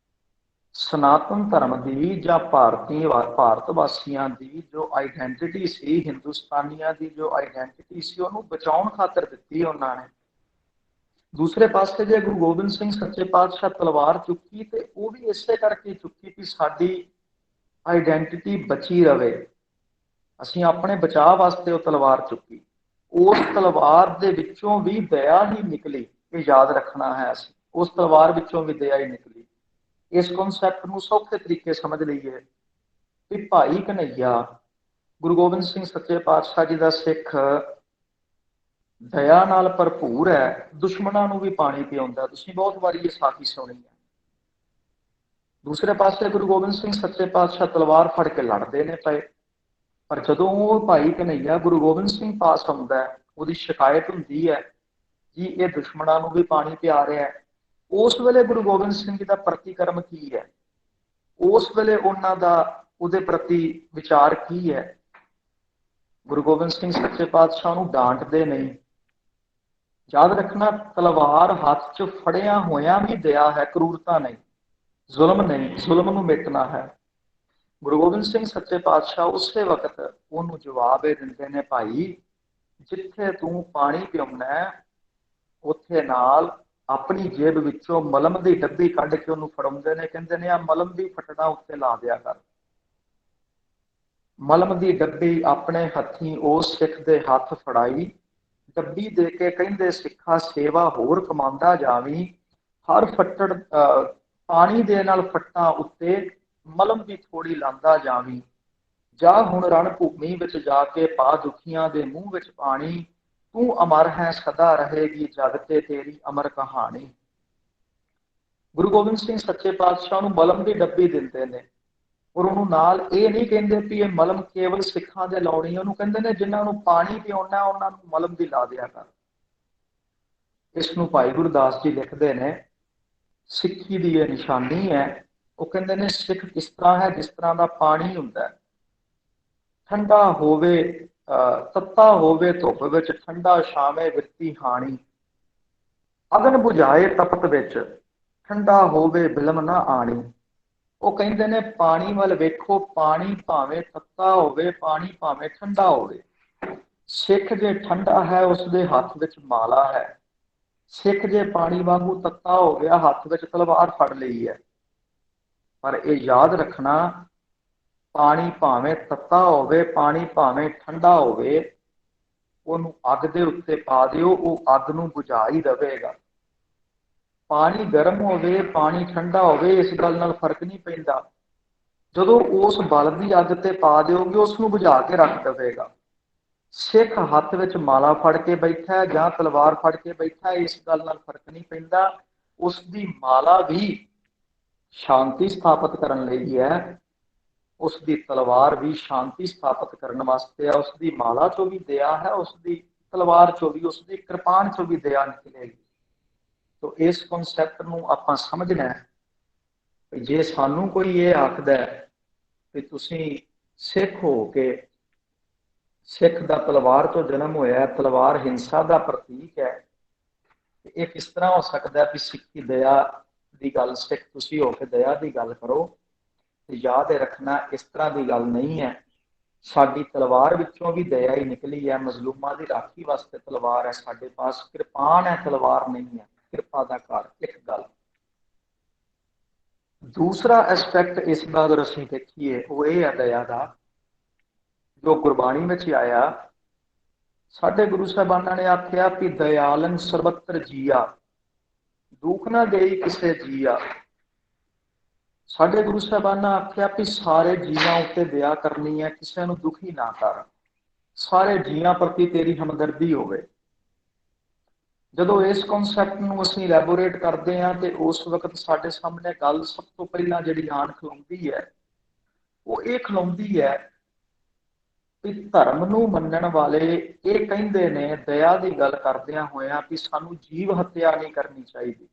ਸਨਾਤਨ ਧਰਮ ਦੀ ਜਾਂ ਭਾਰਤ ਵਾਸੀਆਂ ਦੀ ਜੋ ਆਈਡੈਂਟਿਟੀ ਸੀ, ਹਿੰਦੁਸਤਾਨੀਆਂ ਦੀ ਜੋ ਆਈਡੈਂਟਿਟੀ ਸੀ, ਉਹਨੂੰ ਬਚਾਉਣ ਖਾਤਰ ਦਿੱਤੀ ਉਹਨਾਂ ਨੇ। ਦੂਸਰੇ ਪਾਸੇ ਜੇ ਗੁਰੂ ਗੋਬਿੰਦ ਸਿੰਘ ਸੱਚੇ ਪਾਤਸ਼ਾਹ ਤਲਵਾਰ ਚੁੱਕੀ, ਤੇ ਉਹ ਵੀ ਇਸੇ ਕਰਕੇ ਚੁੱਕੀ ਕਿ ਸਾਡੀ ਆਈਡੈਂਟਿਟੀ ਬਚੀ ਰਵੇ। ਅਸੀਂ ਆਪਣੇ ਬਚਾਅ ਵਾਸਤੇ ਉਹ ਤਲਵਾਰ ਚੁੱਕੀ। ਉਸ ਤਲਵਾਰ ਦੇ ਵਿੱਚੋਂ ਵੀ ਦਇਆ ਹੀ ਨਿਕਲੀ, ਇਹ ਯਾਦ ਰੱਖਣਾ ਹੈ। ਅਸੀਂ ਉਸ ਤਲਵਾਰ ਵਿੱਚੋਂ ਵੀ ਦਇਆ ਹੀ ਨਿਕਲੀ। ਇਸ ਕਨਸੈਪਟ ਨੂੰ ਸੌਖੇ ਤਰੀਕੇ ਸਮਝ ਲਈਏ ਕਿ ਭਾਈ ਕਨ੍ਹਈਆ ਗੁਰੂ ਗੋਬਿੰਦ ਸਿੰਘ ਸੱਚੇ ਪਾਤਸ਼ਾਹ ਜੀ ਦਾ ਸਿੱਖ ਦਇਆ ਨਾਲ ਭਰਪੂਰ ਹੈ, ਦੁਸ਼ਮਣਾਂ ਨੂੰ ਵੀ ਪਾਣੀ ਪਿਆਉਂਦਾ। ਤੁਸੀਂ ਬਹੁਤ ਵਾਰੀ ਇਹ ਸਾਖੀ ਸੁਣੀ ਹੈ। ਦੂਸਰੇ ਪਾਸੇ ਗੁਰੂ ਗੋਬਿੰਦ ਸਿੰਘ ਸੱਚੇ ਪਾਤਸ਼ਾਹ ਤਲਵਾਰ ਫੜ ਕੇ ਲੜਦੇ ਨੇ ਪਏ, ਪਰ ਜਦੋਂ ਉਹ ਭਾਈ ਕਨ੍ਹਈਆ ਗੁਰੂ ਗੋਬਿੰਦ ਸਿੰਘ ਪਾਸ ਆਉਂਦਾ, ਉਹਦੀ ਸ਼ਿਕਾਇਤ ਹੁੰਦੀ ਹੈ ਜੀ ਇਹ ਦੁਸ਼ਮਣਾਂ ਨੂੰ ਵੀ ਪਾਣੀ ਪਿਆ ਰਿਹਾ ਹੈ। ਉਸ ਵੇਲੇ ਗੁਰੂ ਗੋਬਿੰਦ ਸਿੰਘ ਜੀ ਦਾ ਪ੍ਰਤੀਕਰਮ ਕੀ ਹੈ? ਉਸ ਵੇਲੇ ਉਹਨਾਂ ਦਾ ਉਹਦੇ ਪ੍ਰਤੀ ਵਿਚਾਰ ਕੀ ਹੈ? ਗੁਰੂ ਗੋਬਿੰਦ ਸਿੰਘ ਸੱਚੇ ਪਾਤਸ਼ਾਹ ਨੂੰ ਡਾਂਟਦੇ ਨਹੀਂ। ਯਾਦ ਰੱਖਣਾ, ਤਲਵਾਰ ਹੱਥ 'ਚ ਫੜਿਆ ਹੋਇਆ ਵੀ ਦਇਆ ਹੈ, ਕਰੂਰਤਾ ਨਹੀਂ, ਜ਼ੁਲਮ ਨਹੀਂ। ਜ਼ੁਲਮ ਨੂੰ ਮਿਟਣਾ ਹੈ। ਗੁਰੂ ਗੋਬਿੰਦ ਸਿੰਘ ਸੱਚੇ ਪਾਤਸ਼ਾਹ ਉਸੇ ਵਕਤ ਉਹਨੂੰ ਜਵਾਬ ਇਹ ਦਿੰਦੇ ਨੇ, ਭਾਈ ਜਿੱਥੇ ਤੂੰ ਪਾਣੀ ਪਿਆਉਣਾ, ਉੱਥੇ ਨਾਲ ਆਪਣੀ ਜੇਬ ਵਿੱਚੋਂ ਮਲਮ ਦੀ ਡੱਬੀ ਕੱਢ ਕੇ ਉਹਨੂੰ ਫੜਾਉਂਦੇ ਨੇ। ਕਹਿੰਦੇ ਨੇ ਆ ਮਲਮ ਦੀ ਫਟਣਾ ਉੱਤੇ ਲਾ ਦਿਆ ਕਰ। ਮਲਮ ਦੀ ਡੱਬੀ ਆਪਣੇ ਹੱਥੀਂ ਉਸ ਸਿੱਖ ਦੇ ਹੱਥ ਫੜਾਈ, ਡੱਬੀ ਦੇ ਕੇ ਕਹਿੰਦੇ ਸਿੱਖਾ ਸੇਵਾ ਹੋਰ ਕਮਾਉਂਦਾ ਜਾਵੀਂ, ਹਰ ਫੱਟੜ ਪਾਣੀ ਦੇ ਨਾਲ ਫੱਟਾਂ ਉੱਤੇ ਮਲਮ ਦੀ ਥੋੜੀ ਲਾਂਦਾ ਜਾਵੀਂ। ਜਾ ਹੁਣ ਰਣ ਭੂਮੀ ਵਿੱਚ ਜਾ ਕੇ ਪਾ ਦੁਖੀਆਂ ਦੇ ਮੂੰਹ ਵਿੱਚ ਪਾਣੀ, ਤੂੰ ਅਮਰ ਹੈ ਸਦਾ ਰਹੇਗੀ ਜਗ ਤੇ ਤੇਰੀ ਅਮਰ ਕਹਾਣੀ। ਗੁਰੂ ਗੋਬਿੰਦ ਸਿੰਘ ਸੱਚੇ ਪਾਤਸ਼ਾਹ ਨੂੰ ਮਲਮ ਦੀ ਡੱਬੀ ਦਿੰਦੇ ਨੇ, ਔਰ ਉਹਨੂੰ ਨਾਲ ਇਹ ਨਹੀਂ ਕਹਿੰਦੇ ਵੀ ਇਹ ਮਲਮ ਕੇਵਲ ਸਿੱਖਾਂ ਦੇ ਲਾਉਣੀ, ਉਹਨੂੰ ਕਹਿੰਦੇ ਨੇ ਜਿਨ੍ਹਾਂ ਨੂੰ ਪਾਣੀ ਪਿਆਉਣਾ ਉਹਨਾਂ ਨੂੰ ਮਲਮ ਦੀ ਲਾ ਦਿਆ ਕਰ। ਇਸ ਨੂੰ ਭਾਈ ਗੁਰਦਾਸ ਜੀ ਲਿਖਦੇ ਨੇ, ਸਿੱਖੀ ਦੀ ਇਹ ਨਿਸ਼ਾਨੀ ਹੈ। ਉਹ ਕਹਿੰਦੇ ਨੇ ਸਿੱਖ ਕਿਸ ਤਰ੍ਹਾਂ ਹੈ, ਜਿਸ ਤਰ੍ਹਾਂ ਦਾ ਪਾਣੀ ਹੁੰਦਾ, ਠੰਡਾ ਹੋਵੇ ਤੱਤਾ ਹੋਵੇ ਧੁੱਪ ਵਿੱਚ, ਠੰਡਾ ਛਾਵੇਂ ਵਿਰਤੀ ਹਾਣੀ, ਅਗਨ ਬੁਝਾਏ ਤਪਤ ਵਿੱਚ, ਠੰਡਾ ਹੋਵੇ ਬਿਲਮ ਨਾ ਆਣੀ। ਉਹ ਕਹਿੰਦੇ ਨੇ ਪਾਣੀ ਵੱਲ ਵੇਖੋ, ਪਾਣੀ ਭਾਵੇਂ ਤੱਤਾ ਹੋਵੇ, ਪਾਣੀ ਭਾਵੇਂ ਠੰਡਾ ਹੋਵੇ, ਸਿੱਖ ਜੇ ਠੰਡਾ ਹੈ ਉਸਦੇ ਹੱਥ ਵਿੱਚ ਮਾਲਾ ਹੈ। ਸਿੱਖ ਜੇ ਪਾਣੀ ਵਾਂਗੂ ਤੱਤਾ ਹੋ ਗਿਆ, ਹੱਥ ਵਿੱਚ ਤਲਵਾਰ ਫੜ ਲਈ ਹੈ। ਪਰ ਇਹ ਯਾਦ ਰੱਖਣਾ, ਪਾਣੀ ਭਾਵੇਂ ਤੱਤਾ ਹੋਵੇ, ਪਾਣੀ ਭਾਵੇਂ ਠੰਡਾ ਹੋਵੇ, ਉਹਨੂੰ ਅੱਗ ਦੇ ਉੱਤੇ ਪਾ ਦਿਓ, ਉਹ ਅੱਗ ਨੂੰ ਬੁਝਾ ਹੀ ਦੇਵੇਗਾ। पानी गर्म होवे पानी ठंडा होवे इस गल नाल फर्क नहीं पैंदा। ਜਦੋਂ ਉਸ ਬਲ ਦੀ ਅੱਗ ਤੇ ਪਾ ਦਿਓਗੇ ਉਸ ਨੂੰ ਬੁਝਾ ਕੇ ਰੱਖ ਦੇਵੇਗਾ। ਸਿੱਖ ਹੱਥ ਵਿੱਚ ਮਾਲਾ ਫੜ ਕੇ ਬੈਠਾ ਹੈ ਜਾਂ ਤਲਵਾਰ ਫੜ ਕੇ ਬੈਠਾ ਹੈ ਇਸ ਗੱਲ ਨਾਲ ਫਰਕ ਨਹੀਂ ਪੈਂਦਾ। ਉਸ ਦੀ ਮਾਲਾ ਵੀ ਸ਼ਾਂਤੀ ਸਥਾਪਿਤ ਕਰਨ ਲਈ ਹੈ, ਉਸ ਦੀ ਤਲਵਾਰ ਵੀ ਸ਼ਾਂਤੀ ਸਥਾਪਿਤ ਕਰਨ ਵਾਸਤੇ ਹੈ। ਉਸ ਦੀ ਮਾਲਾ ਚੋਂ ਵੀ ਦਇਆ ਹੈ, ਉਸ ਦੀ ਤਲਵਾਰ ਚੋਂ ਵੀ, ਉਸ ਦੀ ਕਿਰਪਾਨ ਚੋਂ ਵੀ ਦਇਆ ਨਿਕਲੇਗੀ। ਤੋ ਇਸ ਕਨਸੈਪਟ ਨੂੰ ਆਪਾਂ ਸਮਝਣਾ ਹੈ। ਜੇ ਸਾਨੂੰ ਕੋਈ ਇਹ ਆਖਦਾ ਕਿ ਤੁਸੀਂ ਸਿੱਖ ਹੋ ਕੇ, ਸਿੱਖ ਦਾ ਤਲਵਾਰ ਤੋਂ ਜਨਮ ਹੋਇਆ, ਤਲਵਾਰ ਹਿੰਸਾ ਦਾ ਪ੍ਰਤੀਕ ਹੈ, ਇਹ ਕਿਸ ਤਰ੍ਹਾਂ ਹੋ ਸਕਦਾ ਵੀ ਸਿੱਖੀ ਦਇਆ ਦੀ ਗੱਲ, ਸਿੱਖ ਤੁਸੀਂ ਹੋ ਕੇ ਦਇਆ ਦੀ ਗੱਲ ਕਰੋ। ਤੇ ਯਾਦ ਰੱਖਣਾ ਇਸ ਤਰ੍ਹਾਂ ਦੀ ਗੱਲ ਨਹੀਂ ਹੈ। ਸਾਡੀ ਤਲਵਾਰ ਵਿੱਚੋਂ ਵੀ ਦਇਆ ਹੀ ਨਿਕਲੀ ਹੈ। ਮਜ਼ਲੂਮਾਂ ਦੀ ਰਾਖੀ ਵਾਸਤੇ ਤਲਵਾਰ ਹੈ ਸਾਡੇ ਪਾਸ, ਕਿਰਪਾਨ ਹੈ, ਤਲਵਾਰ ਨਹੀਂ ਹੈ। ਕਿਰਪਾ ਦਾ ਘਰ ਇੱਕ ਗੱਲ। दूसरा एस्पैक्ट इस का अगर असं देखिए वो ये है दया का, जो गुरबाणी में आया। साढ़े गुरु साहबाना ने आख्या कि दयालन सर्वत्र जिया, दुख ना गई किसे जिया। साढ़े गुरु साहबाना आख्या कि सारे जीवां उत्ते दया करनी है, किसी को दुखी ना कर, सारे जीवां प्रति तेरी हमदर्दी होवे। ਜਦੋਂ ਇਸ ਕਨਸੈਪਟ ਨੂੰ ਅਸੀਂ ਇਲੈਬੋਰੇਟ ਕਰਦੇ ਹਾਂ ਤੇ ਉਸ ਵਕਤ ਸਾਡੇ ਸਾਹਮਣੇ ਗੱਲ ਸਭ ਤੋਂ ਪਹਿਲਾਂ ਜਿਹੜੀ ਆਣ ਖਲੋਂਦੀ ਹੈ ਉਹ ਇਹ ਖਲੋਂਦੀ ਹੈ ਕਿ ਧਰਮ ਨੂੰ ਮੰਨਣ ਵਾਲੇ ਇਹ ਕਹਿੰਦੇ ਨੇ ਦਇਆ ਦੀ ਗੱਲ ਕਰਦਿਆਂ ਹੋਇਆਂ ਕਿ ਸਾਨੂੰ ਜੀਵ ਹੱਤਿਆ ਨਹੀਂ ਕਰਨੀ ਚਾਹੀਦੀ।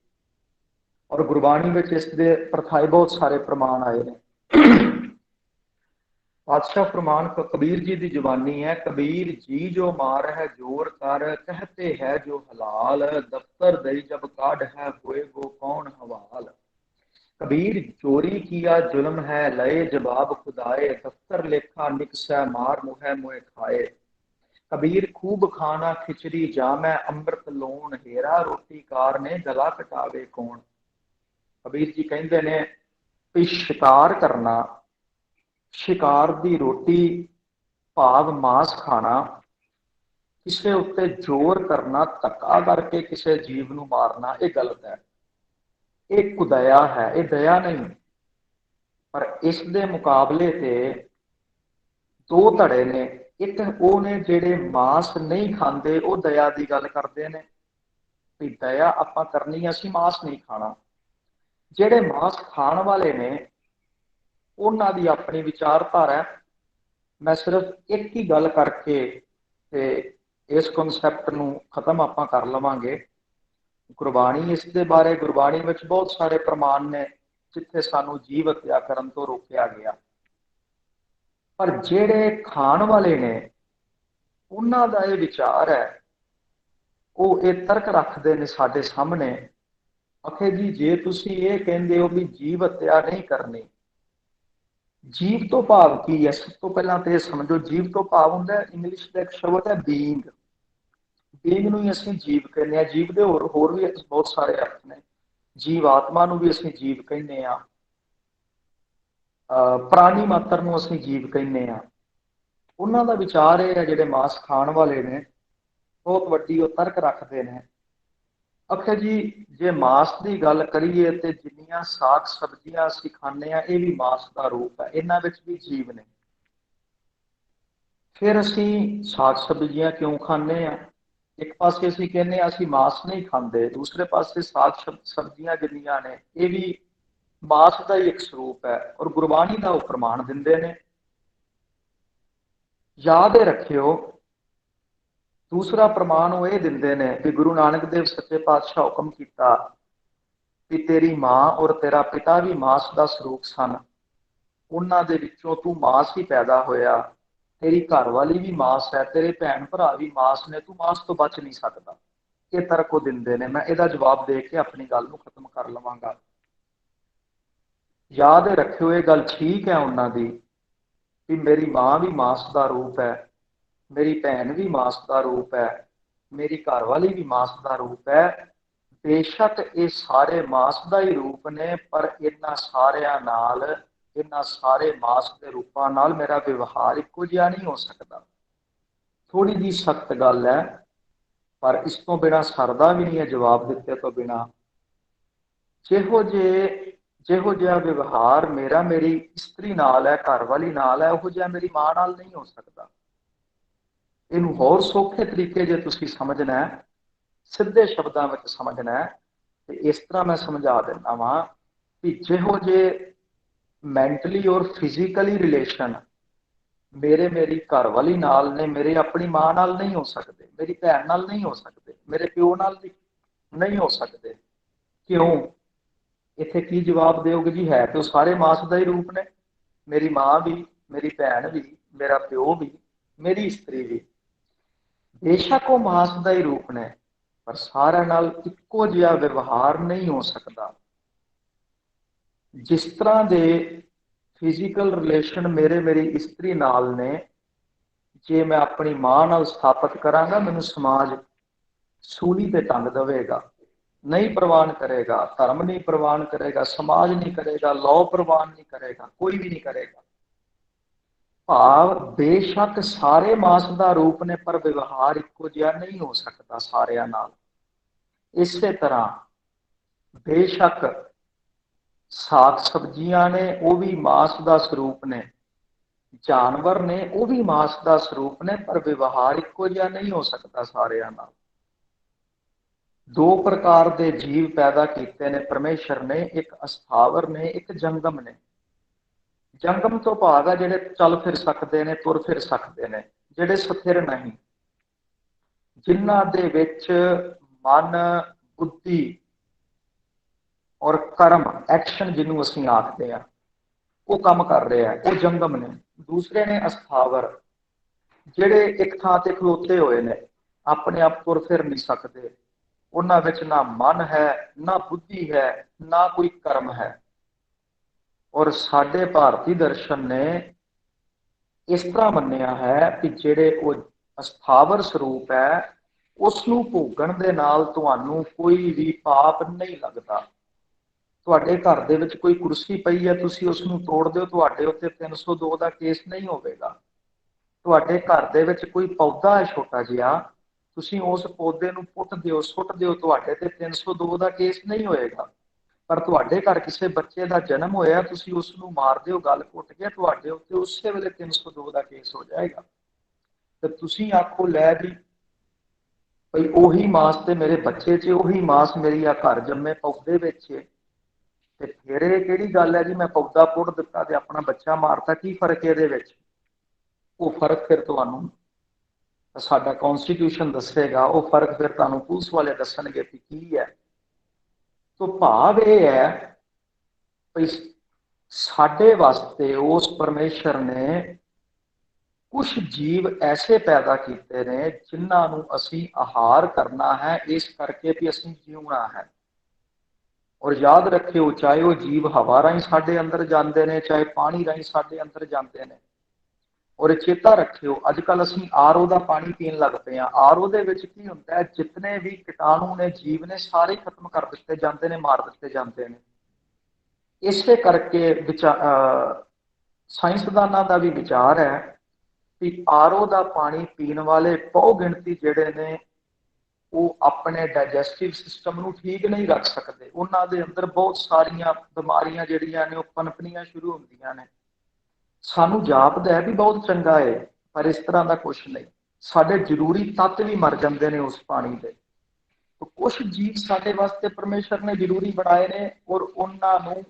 ਔਰ ਗੁਰਬਾਣੀ ਵਿੱਚ ਇਸ ਦੇ ਪ੍ਰਥਾਏ ਬਹੁਤ ਸਾਰੇ ਪ੍ਰਮਾਣ ਆਏ ਨੇ। बादशाह फरमान कबीर जी की जुबानी है, कबीर जी जो मार है जोर कर, कहते है जो हलाल, दफ्तर दई जब काढ़ है हुए वो कौन हवाल। कबीर चोरी किया जुल्म है लए जवाब खुदाए, दफ्तर लेखा निकसै मार मुहे मुहे खाए। कबीर खूब खाना खिचड़ी जामै अमृत लोन, हेरा रोटी कार ने गला कटावे कौन। कबीर जी कहते ने भी शिकार करना, शिकार की रोटी भाव मांस खाना, किसी उत्ते जोर करना, धक्का करके किसी जीव को मारना, यह गलत है। एक कुदया है, यह दया नहीं। पर इस दे मुकाबले ते दो धड़े ने, एक वो ने जेड़े मांस नहीं खाते वो दया की गल करते हैं भी दया आपां करनी, असीं मांस नहीं खाना। जेड़े मांस खाण वाले ने उन्हां दी अपनी विचारधारा है। मैं सिर्फ एक ही गल करके ते इस कॉन्सैप्ट नूं खत्म आपां कर लवांगे। गुरबाणी इस दे बारे, गुरबाणी विच बहुत सारे प्रमाण ने जिथे सानू जीव हत्या करन तो रोकिया गया। पर जेड़े खाण वाले ने उन्हां दा ये विचार है, वो ये तर्क रखते हैं साडे सामने, आखे जी जे तुसीं ये कहंदे हो भी जीव हत्या नहीं करनी, जीव तो भाव की है। सब तो पहला तो यह समझो जीव तो भाव होंदा है, इंग्लिश का एक शब्द है बीइंग। बीइंग नूं ही असीं जीव कहने, जीव के होर भी बहुत सारे अर्थ ने। जीव आत्मा नूं भी असीं जीव कहने आ, प्राणी मात्र नूं असीं जीव कहने आ। उन्हां दा विचार यह है जिहड़े मांस खाण वाले ने बहुत वड्डी वो तर्क रखते हैं। आखिर जी जे मांस की गल करिए तो जिन्नियां साग सब्जियां असीं खाने आ ये भी मांस का रूप है, इन्हां विच भी जीव ने। फिर असीं साग सब्जियां क्यों खाने आ? एक पासे असीं कहने असीं मांस नहीं खाते, दूसरे पासे साग सब्जियां जिन्नियां ने ये भी मांस का ही एक स्वरूप है और गुरबाणी का वो प्रमाण दिंदे ने। याद रखियो दूसरा प्रमाण वो ये दिंदे ने कि गुरु नानक देव सच्चे पातशाह हुक्म किया कि तेरी मां और तेरा पिता भी मांस का स्वरूप सन, उन्हां दे विचों तू मांस ही पैदा होया, तेरी घर वाली भी मांस है, तेरे भैन भरा भी मांस ने, तू मांस तो बच नहीं सकता। ये तर्क वो दिंदे ने। मैं इहदा जवाब दे के अपनी गल नूं खत्म कर लवांगा। याद रखियो ये गल ठीक है उन्हां दी कि मेरी मां भी मांस का रूप है, मेरी भैन भी मांस का रूप है, मेरी घरवाली भी मांस का रूप है। बेशक ये सारे मांस का ही रूप ने, पर इन्हां सारियां नाल, इन्हां सारे मांस के रूपां नाल मेरा व्यवहार इक्को जिहा नहीं हो सकता। थोड़ी जी सख्त गल है, पर इस तो बिना सरदा भी नहीं है जवाब दिते तो बिना। ਜਿਹੋ ਜਿਹਾ ਵਿਵਹਾਰ ਮੇਰਾ ਮੇਰੀ ਇਸਤਰੀ ਨਾਲ ਹੈ, ਘਰ ਵਾਲੀ ਨਾਲ ਹੈ, ਉਹੋ ਜਿਹਾ ਮੇਰੀ ਮਾਂ ਨਾਲ ਨਹੀਂ ਹੋ ਸਕਦਾ। ਇਹਨੂੰ ਹੋਰ ਸੌਖੇ ਤਰੀਕੇ ਜੇ ਤੁਸੀਂ ਸਮਝਣਾ, ਸਿੱਧੇ ਸ਼ਬਦਾਂ ਵਿੱਚ ਸਮਝਣਾ, ਤੇ ਇਸ ਤਰ੍ਹਾਂ ਮੈਂ ਸਮਝਾ ਦਿੰਦਾ ਵਾਂ ਕਿ ਜਿਹੋ ਜਿਹੇ ਮੈਂਟਲੀ ਔਰ ਫਿਜ਼ੀਕਲੀ ਰਿਲੇਸ਼ਨ ਮੇਰੇ ਮੇਰੀ ਘਰ ਵਾਲੀ ਨਾਲ ਨੇ, ਮੇਰੇ ਆਪਣੀ ਮਾਂ ਨਾਲ ਨਹੀਂ ਹੋ ਸਕਦੇ, ਮੇਰੀ ਭੈਣ ਨਾਲ ਨਹੀਂ ਹੋ ਸਕਦੇ, ਮੇਰੇ ਪਿਓ ਨਾਲ ਨਹੀਂ ਹੋ ਸਕਦੇ। ਕਿਉਂ? ਇੱਥੇ ਕੀ ਜਵਾਬ ਦਿਓਗੇ ਜੀ? ਹੈ ਤੇ ਉਹ ਸਾਰੇ ਮਾਸ ਦਾ ਹੀ ਰੂਪ ਨੇ, ਮੇਰੀ ਮਾਂ ਵੀ, ਮੇਰੀ ਭੈਣ ਵੀ, ਮੇਰਾ ਪਿਓ ਵੀ, ਮੇਰੀ ਇਸਤਰੀ ਵੀ। ਬੇਸ਼ੱਕ ਉਹ ਮਾਸ ਦਾ ਹੀ ਰੂਪ ਨੇ, ਪਰ ਸਾਰਿਆਂ ਨਾਲ ਇੱਕੋ ਜਿਹਾ ਵਿਵਹਾਰ ਨਹੀਂ ਹੋ ਸਕਦਾ। ਜਿਸ ਤਰ੍ਹਾਂ ਦੇ ਫਿਜ਼ੀਕਲ ਰਿਲੇਸ਼ਨ ਮੇਰੇ ਮੇਰੀ ਇਸਤਰੀ ਨਾਲ ਨੇ, ਜੇ ਮੈਂ ਆਪਣੀ ਮਾਂ ਨਾਲ ਸਥਾਪਿਤ ਕਰਾਂਗਾ, ਮੈਨੂੰ ਸਮਾਜ ਸੂਲੀ ਤੇ ਟੰਗ ਦੇਵੇਗਾ, ਨਹੀਂ ਪ੍ਰਵਾਨ ਕਰੇਗਾ, ਧਰਮ ਨਹੀਂ ਪ੍ਰਵਾਨ ਕਰੇਗਾ, ਸਮਾਜ ਨਹੀਂ ਕਰੇਗਾ, ਲਾਅ ਪ੍ਰਵਾਨ ਨਹੀਂ ਕਰੇਗਾ, ਕੋਈ ਵੀ ਨਹੀਂ ਕਰੇਗਾ। ਭਾਵ ਬੇਸ਼ੱਕ ਸਾਰੇ ਮਾਸ ਦਾ ਰੂਪ ਨੇ, ਪਰ ਵਿਵਹਾਰ ਇੱਕੋ ਜਿਹਾ ਨਹੀਂ ਹੋ ਸਕਦਾ ਸਾਰਿਆਂ ਨਾਲ। ਇਸੇ ਤਰ੍ਹਾਂ ਬੇਸ਼ੱਕ ਸਾਗ ਸਬਜ਼ੀਆਂ ਨੇ, ਉਹ ਵੀ ਮਾਸ ਦਾ ਸਰੂਪ ਨੇ, ਜਾਨਵਰ ਨੇ, ਉਹ ਵੀ ਮਾਸ ਦਾ ਸਰੂਪ ਨੇ, ਪਰ ਵਿਵਹਾਰ ਇੱਕੋ ਜਿਹਾ ਨਹੀਂ ਹੋ ਸਕਦਾ ਸਾਰਿਆਂ ਨਾਲ। ਦੋ ਪ੍ਰਕਾਰ ਦੇ ਜੀਵ ਪੈਦਾ ਕੀਤੇ ਨੇ ਪਰਮੇਸ਼ਰ ਨੇ, ਇੱਕ ਅਸਥਾਵਰ ਨੇ, ਇੱਕ ਜੰਗਮ ਨੇ। ਜੰਗਮ ਤੋਂ ਭਾਵ ਹੈ ਜਿਹੜੇ ਚੱਲ ਫਿਰ ਸਕਦੇ ਨੇ, ਤੁਰ ਫਿਰ ਸਕਦੇ ਨੇ, ਜਿਹੜੇ ਸਥਿਰ ਨਹੀਂ, ਜਿਨ੍ਹਾਂ ਦੇ ਵਿੱਚ ਮਨ, ਬੁੱਧੀ ਔਰ ਕਰਮ, ਐਕਸ਼ਨ ਜਿਹਨੂੰ ਅਸੀਂ ਆਖਦੇ ਹਾਂ, ਉਹ ਕੰਮ ਕਰ ਰਿਹਾ, ਉਹ ਜੰਗਮ ਨੇ। ਦੂਸਰੇ ਨੇ ਅਸਥਾਵਰ, ਜਿਹੜੇ ਇੱਕ ਥਾਂ ਤੇ ਖਲੋਤੇ ਹੋਏ ਨੇ, ਆਪਣੇ ਆਪ ਤੁਰ ਫਿਰ ਨਹੀਂ ਸਕਦੇ, ਉਹਨਾਂ ਵਿੱਚ ਨਾ ਮਨ ਹੈ, ਨਾ ਬੁੱਧੀ ਹੈ, ਨਾ ਕੋਈ ਕਰਮ ਹੈ। ਔਰ ਸਾਡੇ ਭਾਰਤੀ ਦਰਸ਼ਨ ਨੇ ਇਸ ਤਰ੍ਹਾਂ ਮੰਨਿਆ ਹੈ ਕਿ ਜਿਹੜੇ ਉਹ ਅਸਥਾਵਰ ਸਰੂਪ ਹੈ, ਉਸ ਨੂੰ ਭੋਗਣ ਦੇ ਨਾਲ ਤੁਹਾਨੂੰ ਕੋਈ ਵੀ ਪਾਪ ਨਹੀਂ ਲੱਗਦਾ। ਤੁਹਾਡੇ ਘਰ ਦੇ ਵਿੱਚ ਕੋਈ ਕੁਰਸੀ ਪਈ ਹੈ, ਤੁਸੀਂ ਉਸ ਨੂੰ ਤੋੜ ਦਿਓ, ਤੁਹਾਡੇ ਉੱਤੇ 302 ਦਾ ਕੇਸ ਨਹੀਂ ਹੋਵੇਗਾ। ਤੁਹਾਡੇ ਘਰ ਦੇ ਵਿੱਚ ਕੋਈ ਪੌਦਾ ਹੈ ਛੋਟਾ ਜਿਹਾ, ਤੁਸੀਂ ਉਸ ਪੌਦੇ ਨੂੰ ਪੁੱਟ ਦਿਓ, ਸੁੱਟ ਦਿਓ, ਤੁਹਾਡੇ ਤੇ 302 ਦਾ ਕੇਸ ਨਹੀਂ ਹੋਏਗਾ। ਪਰ ਤੁਹਾਡੇ ਘਰ ਕਿਸੇ ਬੱਚੇ ਦਾ ਜਨਮ ਹੋਇਆ, ਤੁਸੀਂ ਉਸ ਨੂੰ ਮਾਰ ਦਿਓ ਗਲ ਘੁੱਟ ਕੇ, ਤੁਹਾਡੇ ਉੱਤੇ ਉਸੇ ਵੇਲੇ 302 ਦਾ ਕੇਸ ਹੋ ਜਾਏਗਾ। ਤੇ ਤੁਸੀਂ ਆਖੋ ਲੈ ਜੀ ਭਈ ਉਹੀ ਮਾਸ ਤੇ ਮੇਰੇ ਬੱਚੇ 'ਚ, ਉਹੀ ਮਾਸ ਮੇਰੀ ਆ ਘਰ ਜੰਮੇ ਪੌਦੇ ਵਿੱਚ, ਤੇ ਫਿਰ ਇਹ ਕਿਹੜੀ ਗੱਲ ਹੈ ਜੀ, ਮੈਂ ਪੌਦਾ ਪੁੱਟ ਦਿੱਤਾ ਤੇ ਆਪਣਾ ਬੱਚਾ ਮਾਰਤਾ, ਕੀ ਫਰਕ ਇਹਦੇ ਵਿੱਚ? ਉਹ ਫਰਕ ਫਿਰ ਤੁਹਾਨੂੰ ਸਾਡਾ ਕੌਨਸਟੀਟਿਊਸ਼ਨ ਦੱਸੇਗਾ, ਉਹ ਫਰਕ ਫਿਰ ਤੁਹਾਨੂੰ ਪੁਲਿਸ ਵਾਲੇ ਦੱਸਣਗੇ ਕਿ ਕੀ ਹੈ। ਤੋ ਭਾਵ ਇਹ ਹੈ ਭਈ ਸਾਡੇ ਵਾਸਤੇ ਉਸ ਪਰਮੇਸ਼ਰ ਨੇ ਕੁਝ ਜੀਵ ਐਸੇ ਪੈਦਾ ਕੀਤੇ ਨੇ, ਜਿਨ੍ਹਾਂ ਨੂੰ ਅਸੀਂ ਆਹਾਰ ਕਰਨਾ ਹੈ, ਇਸ ਕਰਕੇ ਵੀ ਅਸੀਂ ਜਿਉਣਾ ਹੈ। ਔਰ ਯਾਦ ਰੱਖਿਓ, ਚਾਹੇ ਉਹ ਜੀਵ ਹਵਾ ਰਾਹੀਂ ਸਾਡੇ ਅੰਦਰ ਜਾਂਦੇ ਨੇ, ਚਾਹੇ ਪਾਣੀ ਰਾਹੀਂ ਸਾਡੇ ਅੰਦਰ ਜਾਂਦੇ ਨੇ। ਔਰ ਚੇਤਾ ਰੱਖਿਓ, ਅੱਜ ਕੱਲ ਅਸੀਂ ਆਰਓ ਦਾ ਪਾਣੀ ਪੀਣ ਲੱਗ ਪਏ ਹਾਂ। ਆਰਓ ਦੇ ਵਿੱਚ ਕੀ ਹੁੰਦਾ ਹੈ, ਜਿਤਨੇ ਵੀ ਕੀਟਾਣੂ ਨੇ, ਜੀਵ ਨੇ, ਸਾਰੇ ਖਤਮ ਕਰ ਦਿੱਤੇ ਜਾਂਦੇ ਨੇ, ਮਾਰ ਦਿੱਤੇ ਜਾਂਦੇ ਨੇ। ਇਸੇ ਕਰਕੇ ਸਾਇੰਸਦਾਨਾਂ ਦਾ ਵੀ ਵਿਚਾਰ ਹੈ ਕਿ ਆਰਓ ਦਾ ਪਾਣੀ ਪੀਣ ਵਾਲੇ ਬਹੁ ਗਿਣਤੀ ਜਿਹੜੇ ਨੇ, ਉਹ ਆਪਣੇ ਡਾਈਜੈਸਟਿਵ ਸਿਸਟਮ ਨੂੰ ਠੀਕ ਨਹੀਂ ਰੱਖ ਸਕਦੇ। ਉਹਨਾਂ ਦੇ ਅੰਦਰ ਬਹੁਤ ਸਾਰੀਆਂ ਬਿਮਾਰੀਆਂ ਜਿਹੜੀਆਂ ਨੇ, ਉਹ ਪਨਪਣੀਆਂ ਸ਼ੁਰੂ ਹੁੰਦੀਆਂ ਨੇ। ਸਾਨੂੰ ਜਾਪਦਾ ਹੈ ਵੀ ਬਹੁਤ ਚੰਗਾ ਹੈ, ਪਰ ਇਸ ਤਰ੍ਹਾਂ ਦਾ ਕੁਛ ਨਹੀਂ। ਸਾਡੇ ਜ਼ਰੂਰੀ ਤੱਤ ਵੀ ਮਰ ਜਾਂਦੇ ਨੇ ਉਸ ਪਾਣੀ ਦੇ। ਕੁਛ ਜੀਵ ਸਾਡੇ ਵਾਸਤੇ ਪਰਮੇਸ਼ਰ ਨੇ ਜ਼ਰੂਰੀ ਬਣਾਏ ਨੇ, ਔਰ ਉਹਨਾਂ ਨੂੰ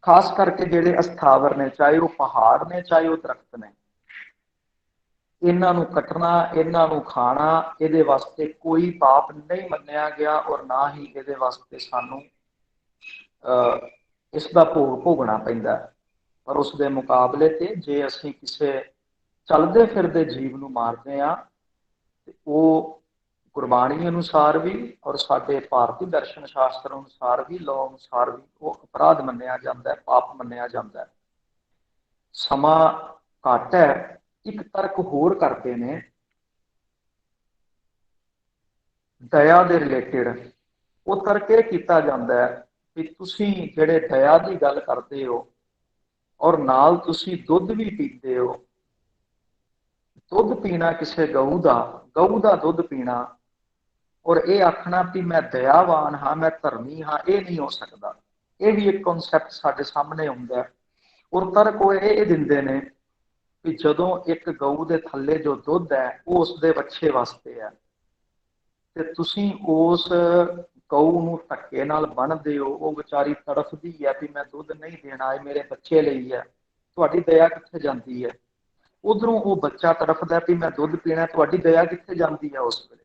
ਖਾਸ ਕਰਕੇ ਜਿਹੜੇ ਅਸਥਾਵਰ ਨੇ, ਚਾਹੇ ਉਹ ਪਹਾੜ ਨੇ, ਚਾਹੇ ਉਹ ਦਰਖਤ ਨੇ, ਇਹਨਾਂ ਨੂੰ ਕੱਟਣਾ, ਇਹਨਾਂ ਨੂੰ ਖਾਣਾ, ਇਹਦੇ ਵਾਸਤੇ ਕੋਈ ਪਾਪ ਨਹੀਂ ਮੰਨਿਆ ਗਿਆ, ਔਰ ਨਾ ਹੀ ਇਹਦੇ ਵਾਸਤੇ ਸਾਨੂੰ ਇਸ ਦਾ ਭੋਗ ਭੋਗਣਾ ਪੈਂਦਾ। ਪਰ ਉਸ ਦੇ ਮੁਕਾਬਲੇ ਤੇ ਜੇ ਅਸੀਂ ਕਿਸੇ ਚੱਲਦੇ ਫਿਰਦੇ ਜੀਵ ਨੂੰ ਮਾਰਦੇ ਹਾਂ, ਤੇ ਉਹ ਗੁਰਬਾਣੀ ਅਨੁਸਾਰ ਵੀ ਔਰ ਸਾਡੇ ਭਾਰਤੀ ਦਰਸ਼ਨ ਸ਼ਾਸਤਰ ਅਨੁਸਾਰ ਵੀ, ਲਾਅ ਅਨੁਸਾਰ ਵੀ, ਉਹ ਅਪਰਾਧ ਮੰਨਿਆ ਜਾਂਦਾ ਹੈ, ਪਾਪ ਮੰਨਿਆ ਜਾਂਦਾ ਹੈ। ਸਮਾਂ ਘੱਟ ਹੈ, ਇੱਕ ਤਰਕ ਹੋਰ ਕਰਦੇ ਨੇ ਦਇਆ ਦੇ ਰਿਲੇਟਿਡ। ਉਹ ਤਰਕ ਇਹ ਕੀਤਾ ਜਾਂਦਾ ਹੈ ਕਿ ਤੁਸੀਂ ਜਿਹੜੇ ਦਇਆ ਦੀ ਗੱਲ ਕਰਦੇ ਹੋ, ਔਰ ਨਾਲ ਤੁਸੀਂ ਦੁੱਧ ਵੀ ਪੀਂਦੇ ਹੋ, ਦੁੱਧ ਪੀਣਾ ਕਿਸੇ ਗਊ ਦਾ ਦੁੱਧ ਪੀਣਾ, ਔਰ ਇਹ ਆਖਣਾ ਵੀ ਮੈਂ ਦਇਆਵਾਨ ਹਾਂ, ਮੈਂ ਧਰਮੀ ਹਾਂ, ਇਹ ਨਹੀਂ ਹੋ ਸਕਦਾ। ਇਹ ਵੀ ਇੱਕ ਕਨਸੈਪਟ ਸਾਡੇ ਸਾਹਮਣੇ ਆਉਂਦਾ ਹੈ। ਔਰ ਤਰਕ ਉਹ ਇਹ ਦਿੰਦੇ ਨੇ ਵੀ ਜਦੋਂ ਇੱਕ ਗਊ ਦੇ ਥੱਲੇ ਜੋ ਦੁੱਧ ਹੈ ਉਹ ਉਸਦੇ ਬੱਚੇ ਵਾਸਤੇ ਹੈ, ਤੇ ਤੁਸੀਂ ਉਸ ਗਊ ਨੂੰ ਧੱਕੇ ਨਾਲ ਬੰਨ੍ਹਦੇ ਹੋ, ਉਹ ਵਿਚਾਰੀ ਤੜਫਦੀ ਹੈ ਵੀ ਮੈਂ ਦੁੱਧ ਨਹੀਂ ਦੇਣਾ, ਇਹ ਮੇਰੇ ਬੱਚੇ ਲਈ ਹੈ, ਤੁਹਾਡੀ ਦਇਆ ਕਿੱਥੇ ਜਾਂਦੀ ਹੈ? ਉਧਰੋਂ ਉਹ ਬੱਚਾ ਤੜਫਦਾ ਵੀ ਮੈਂ ਦੁੱਧ ਪੀਣਾ, ਤੁਹਾਡੀ ਦਇਆ ਕਿੱਥੇ ਜਾਂਦੀ ਹੈ ਉਸ ਵੇਲੇ?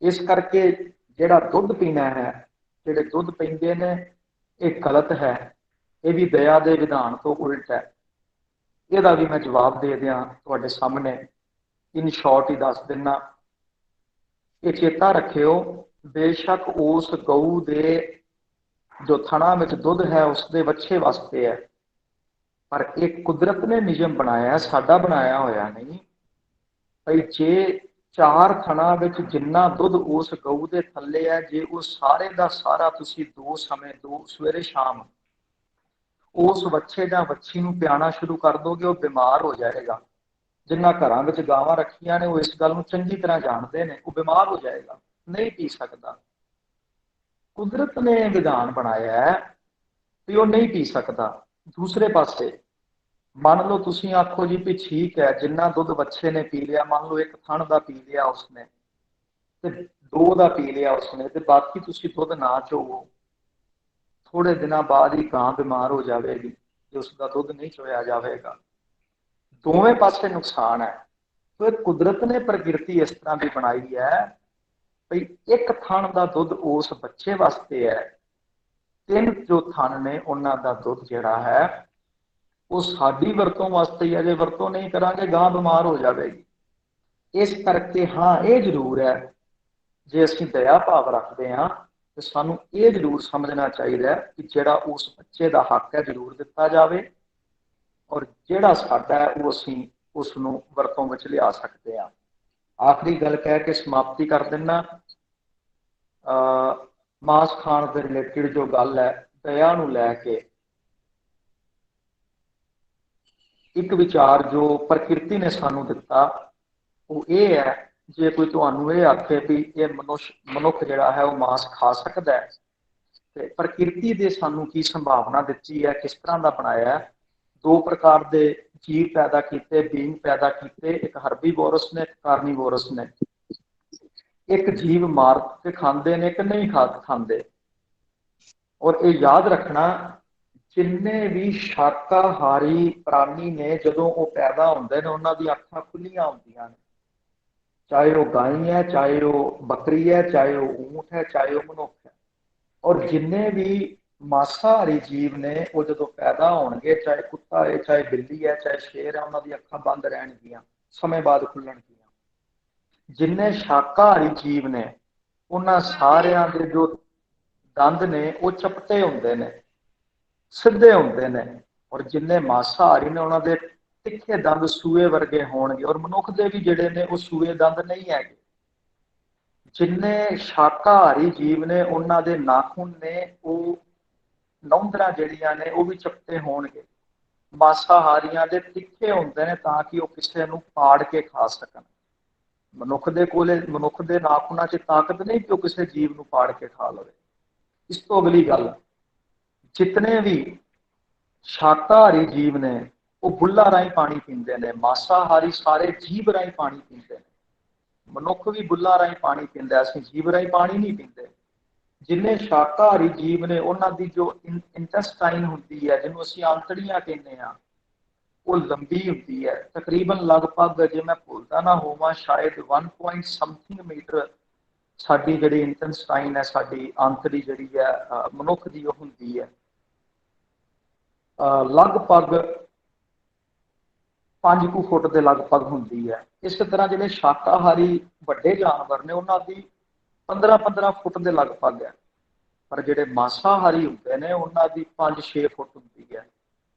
ਇਸ ਕਰਕੇ ਜਿਹੜਾ ਦੁੱਧ ਪੀਣਾ ਹੈ, ਜਿਹੜੇ ਦੁੱਧ ਪੀਂਦੇ ਨੇ, ਇਹ ਗਲਤ ਹੈ, ਇਹ ਵੀ ਦਇਆ ਦੇ ਵਿਧਾਨ ਤੋਂ ਉਲਟ ਹੈ। ਇਹਦਾ ਵੀ ਮੈਂ ਜਵਾਬ ਦੇ ਦਿਆਂ ਤੁਹਾਡੇ ਸਾਹਮਣੇ, ਇਨ ਸ਼ਾਰਟ ਹੀ ਦੱਸ ਦਿੰਦਾ। ਇਹ ਚੇਤਾ ਰੱਖਿਓ, ਬੇਸ਼ੱਕ ਉਸ ਗਊ ਦੇ ਜੋ ਥਣਾ ਵਿੱਚ ਦੁੱਧ ਹੈ ਉਸਦੇ ਬੱਚੇ ਵਾਸਤੇ ਹੈ, ਪਰ ਇਹ ਕੁਦਰਤ ਨੇ ਨਿਯਮ ਬਣਾਇਆ, ਸਾਡਾ ਬਣਾਇਆ ਹੋਇਆ ਨਹੀਂ। ਭਈ ਜੇ 4 ਥਣਾ ਵਿੱਚ ਜਿੰਨਾ ਦੁੱਧ ਉਸ ਗਊ ਦੇ ਥੱਲੇ ਹੈ, ਜੇ ਉਹ ਸਾਰੇ ਦਾ ਸਾਰਾ ਤੁਸੀਂ 2 ਸਮੇਂ, 2 ਸਵੇਰੇ ਸ਼ਾਮ, ਉਸ ਬੱਚੇ ਜਾਂ ਬੱਚੀ ਨੂੰ ਪਿਆਣਾ ਸ਼ੁਰੂ ਕਰ ਦੋਗੇ, ਉਹ ਬਿਮਾਰ ਹੋ ਜਾਏਗਾ। ਜਿਨ੍ਹਾਂ ਘਰਾਂ ਵਿੱਚ ਗਾਵਾਂ ਰੱਖੀਆਂ ਨੇ ਉਹ ਇਸ ਗੱਲ ਨੂੰ ਚੰਗੀ ਤਰ੍ਹਾਂ ਜਾਣਦੇ ਨੇ, ਉਹ ਬਿਮਾਰ ਹੋ ਜਾਏਗਾ, ਨਹੀਂ ਪੀ ਸਕਦਾ। ਕੁਦਰਤ ਨੇ ਵਿਧਾਨ ਬਣਾਇਆ ਹੈ ਵੀ ਉਹ ਨਹੀਂ ਪੀ ਸਕਦਾ। ਦੂਸਰੇ ਪਾਸੇ ਮੰਨ ਲਓ ਤੁਸੀਂ ਆਖੋ ਜੀ ਵੀ ਠੀਕ ਹੈ, ਜਿੰਨਾ ਦੁੱਧ ਬੱਚੇ ਨੇ ਪੀ ਲਿਆ, ਮੰਨ ਲਓ 1 ਥਣ ਦਾ ਪੀ ਲਿਆ ਉਸਨੇ, ਤੇ 2 ਦਾ ਪੀ ਲਿਆ ਉਸਨੇ, ਤੇ ਬਾਕੀ ਤੁਸੀਂ ਦੁੱਧ ਨਾ ਚੋਵੋ, ਥੋੜੇ ਦਿਨਾਂ ਬਾਅਦ ਹੀ ਗਾਂ ਬਿਮਾਰ ਹੋ ਜਾਵੇਗੀ ਜੇ ਉਸਦਾ ਦੁੱਧ ਨਹੀਂ ਚੋਇਆ ਜਾਵੇਗਾ। ਦੋਵੇਂ ਪਾਸੇ ਨੁਕਸਾਨ ਹੈ। ਫਿਰ ਕੁਦਰਤ ਨੇ ਪ੍ਰਕਿਰਤੀ ਇਸ ਤਰ੍ਹਾਂ ਦੀ ਬਣਾਈ ਹੈ ਭਈ 1 ਥਣ ਦਾ ਦੁੱਧ ਉਸ ਬੱਚੇ ਵਾਸਤੇ ਹੈ, 3 ਜੋ ਥਣ ਨੇ ਉਹਨਾਂ ਦਾ ਦੁੱਧ ਜਿਹੜਾ ਹੈ ਉਹ ਸਾਡੀ ਵਰਤੋਂ ਵਾਸਤੇ ਹੀ ਹੈ, ਜੇ ਵਰਤੋਂ ਨਹੀਂ ਕਰਾਂਗੇ ਗਾਂ ਬਿਮਾਰ ਹੋ ਜਾਵੇਗੀ। ਇਸ ਕਰਕੇ ਹਾਂ, ਇਹ ਜ਼ਰੂਰ ਹੈ, ਜੇ ਅਸੀਂ ਦਇਆ ਭਾਵ ਰੱਖਦੇ ਹਾਂ ਤੇ ਸਾਨੂੰ ਇਹ ਜ਼ਰੂਰ ਸਮਝਣਾ ਚਾਹੀਦਾ ਹੈ ਕਿ ਜਿਹੜਾ ਉਸ ਬੱਚੇ ਦਾ ਹੱਕ ਹੈ ਜ਼ਰੂਰ ਦਿੱਤਾ ਜਾਵੇ, ਔਰ ਜਿਹੜਾ ਸਾਡਾ ਹੈ ਉਹ ਅਸੀਂ ਉਸ ਨੂੰ ਵਰਤੋਂ ਵਿੱਚ ਲਿਆ ਸਕਦੇ ਹਾਂ। ਆਖਰੀ ਗੱਲ ਕਹਿ ਕੇ ਸਮਾਪਤੀ ਕਰ ਦਿੰਦਾ। ਮਾਸ ਖਾਣ ਦੇ ਰਿਲੇਟਿਡ ਜੋ ਗੱਲ ਹੈ, ਦਇਆ ਨੂੰ ਲੈ ਕੇ ਇੱਕ ਵਿਚਾਰ ਜੋ ਪ੍ਰਕਿਰਤੀ ਨੇ ਸਾਨੂੰ ਦਿੱਤਾ ਉਹ ਇਹ ਹੈ, ਜੇ ਕੋਈ ਤੁਹਾਨੂੰ ਇਹ ਆਖੇ ਵੀ ਇਹ ਮਨੁੱਖ ਜਿਹੜਾ ਹੈ ਉਹ ਮਾਸ ਖਾ ਸਕਦਾ ਹੈ, ਤੇ ਪ੍ਰਕਿਰਤੀ ਦੇ ਸਾਨੂੰ ਕੀ ਸੰਭਾਵਨਾ ਦਿੱਤੀ ਹੈ, ਕਿਸ ਤਰ੍ਹਾਂ ਦਾ ਬਣਾਇਆ ਹੈ। 2 ਪ੍ਰਕਾਰ ਦੇ ਜੀਵ ਪੈਦਾ ਕੀਤੇ, ਬੀਂਗ ਪੈਦਾ ਕੀਤੇ, ਇੱਕ ਹਰਬੀਵੋਰਸ ਨੇ, ਇੱਕ ਕਾਰਨੀਵੋਰਸ ਨੇ। ਇੱਕ ਜੀਵ ਮਾਰ ਕੇ ਖਾਂਦੇ ਨੇ, ਇੱਕ ਨਹੀਂ ਖਾਂਦੇ। ਔਰ ਇਹ ਯਾਦ ਰੱਖਣਾ, ਜਿੰਨੇ ਵੀ ਸ਼ਾਕਾਹਾਰੀ ਪ੍ਰਾਣੀ ਨੇ ਜਦੋਂ ਉਹ ਪੈਦਾ ਹੁੰਦੇ ਨੇ ਉਹਨਾਂ ਦੀਆਂ ਅੱਖਾਂ ਖੁੱਲੀਆਂ ਹੁੰਦੀਆਂ ਨੇ, ਚਾਹੇ ਉਹ ਗਾਂ ਹੈ, ਚਾਹੇ ਉਹ ਬੱਕਰੀ ਹੈ, ਚਾਹੇ ਉਹ ਊਂਠ ਹੈ, ਚਾਹੇ ਉਹ ਮਨੁੱਖ ਹੈ। ਔਰ ਜਿੰਨੇ ਵੀ ਮਾਸਾਹਾਰੀ ਜੀਵ ਨੇ ਉਹ ਜਦੋਂ ਪੈਦਾ ਹੋਣਗੇ, ਚਾਹੇ ਕੁੱਤਾ ਹੈ, ਚਾਹੇ ਬਿੱਲੀ ਹੈ, ਚਾਹੇ ਸ਼ੇਰ ਹੈ, ਉਹਨਾਂ ਦੀਆਂ ਅੱਖਾਂ ਬੰਦ ਰਹਿਣਗੀਆਂ, ਸਮੇਂ ਬਾਅਦ ਖੁੱਲਣਗੀਆਂ। ਜਿੰਨੇ ਸ਼ਾਕਾਹਾਰੀ ਜੀਵ ਨੇ ਉਹਨਾਂ ਸਾਰਿਆਂ ਦੇ ਜੋ ਦੰਦ ਨੇ ਉਹ ਚਪਟੇ ਹੁੰਦੇ ਨੇ, ਸਿੱਧੇ ਹੁੰਦੇ ਨੇ, ਔਰ ਜਿੰਨੇ ਮਾਸਾਹਾਰੀ ਨੇ ਉਹਨਾਂ ਦੇ ਤਿੱਖੇ ਦੰਦ ਸੂਏ ਵਰਗੇ ਹੋਣਗੇ, ਔਰ ਮਨੁੱਖ ਦੇ ਵੀ ਜਿਹੜੇ ਨੇ ਉਹ ਸੂਏ ਦੰਦ ਨਹੀਂ ਹੈਗੇ। ਜਿੰਨੇ ਸ਼ਾਕਾਹਾਰੀ ਜੀਵ ਨੇ ਉਹਨਾਂ ਦੇ ਨਾਖੂਨ ਨੇ ਉਹ ਨੌਂਦਰਾਂ ਜਿਹੜੀਆਂ ਨੇ ਉਹ ਵੀ ਚਪਟੇ ਹੋਣਗੇ। ਮਾਸਾਹਾਰੀਆਂ ਦੇ ਤਿੱਖੇ ਹੁੰਦੇ ਨੇ ਤਾਂ ਕਿ ਉਹ ਕਿਸੇ ਨੂੰ ਪਾੜ ਕੇ ਖਾ ਸਕਣ। ਮਨੁੱਖ ਦੇ ਨਾਖੂਨਾਂ 'ਚ ਤਾਕਤ ਨਹੀਂ ਕਿ ਉਹ ਕਿਸੇ ਜੀਵ ਨੂੰ ਪਾੜ ਕੇ ਖਾ ਲਵੇ। ਇਸ ਤੋਂ ਅਗਲੀ ਗੱਲ, ਜਿਤਨੇ ਵੀ ਸ਼ਾਕਾਹਾਰੀ ਜੀਵ ਨੇ ਉਹ ਬੁੱਲ੍ਹਾਂ ਰਾਹੀਂ ਪਾਣੀ ਪੀਂਦੇ ਨੇ, ਮਾਸਾਹਾਰੀ ਸਾਰੇ ਜੀਭ ਰਾਹੀਂ ਪਾਣੀ ਪੀਂਦੇ ਨੇ। ਮਨੁੱਖ ਵੀ ਬੁੱਲ੍ਹਾਂ ਰਾਹੀਂ ਪਾਣੀ ਪੀਂਦਾ, ਅਸੀਂ ਜੀਭ ਰਾਹੀਂ ਪਾਣੀ ਨਹੀਂ ਪੀਂਦੇ। ਜਿੰਨੇ ਸ਼ਾਕਾਹਾਰੀ ਜੀਵ ਨੇ ਉਹਨਾਂ ਦੀ ਜੋ ਇੰਟੈਸਟਾਈਨ ਹੁੰਦੀ ਹੈ, ਜਿਹਨੂੰ ਅਸੀਂ ਆਂਤੜੀਆਂ ਕਹਿੰਦੇ ਹਾਂ, ਉਹ ਲੰਬੀ ਹੁੰਦੀ ਹੈ, ਤਕਰੀਬਨ ਲਗਭਗ, ਜੇ ਮੈਂ ਭੁੱਲਦਾ ਨਾ ਹੋਵਾਂ, ਸ਼ਾਇਦ 1 ਪੁਆਇੰਟ ਸਮਥਿੰਗ ਮੀਟਰ ਸਾਡੀ ਜਿਹੜੀ ਇੰਟੈਸਟਾਈਨ ਹੈ, ਸਾਡੀ ਆਂਤੜੀ ਜਿਹੜੀ ਹੈ ਮਨੁੱਖ ਦੀ, ਉਹ ਹੁੰਦੀ ਹੈ ਲਗਭਗ 5 ਫੁੱਟ ਦੇ ਲਗਭਗ ਹੁੰਦੀ ਹੈ। ਇਸੇ ਤਰ੍ਹਾਂ ਜਿਹੜੇ ਸ਼ਾਕਾਹਾਰੀ ਵੱਡੇ ਜਾਨਵਰ ਨੇ ਉਹਨਾਂ ਦੀ 15-15 ਫੁੱਟ ਦੇ ਲਗਭਗ ਹੈ, ਪਰ ਜਿਹੜੇ ਮਾਸਾਹਾਰੀ ਹੁੰਦੇ ਨੇ ਉਹਨਾਂ ਦੀ 5-6 ਫੁੱਟ ਹੁੰਦੀ ਹੈ।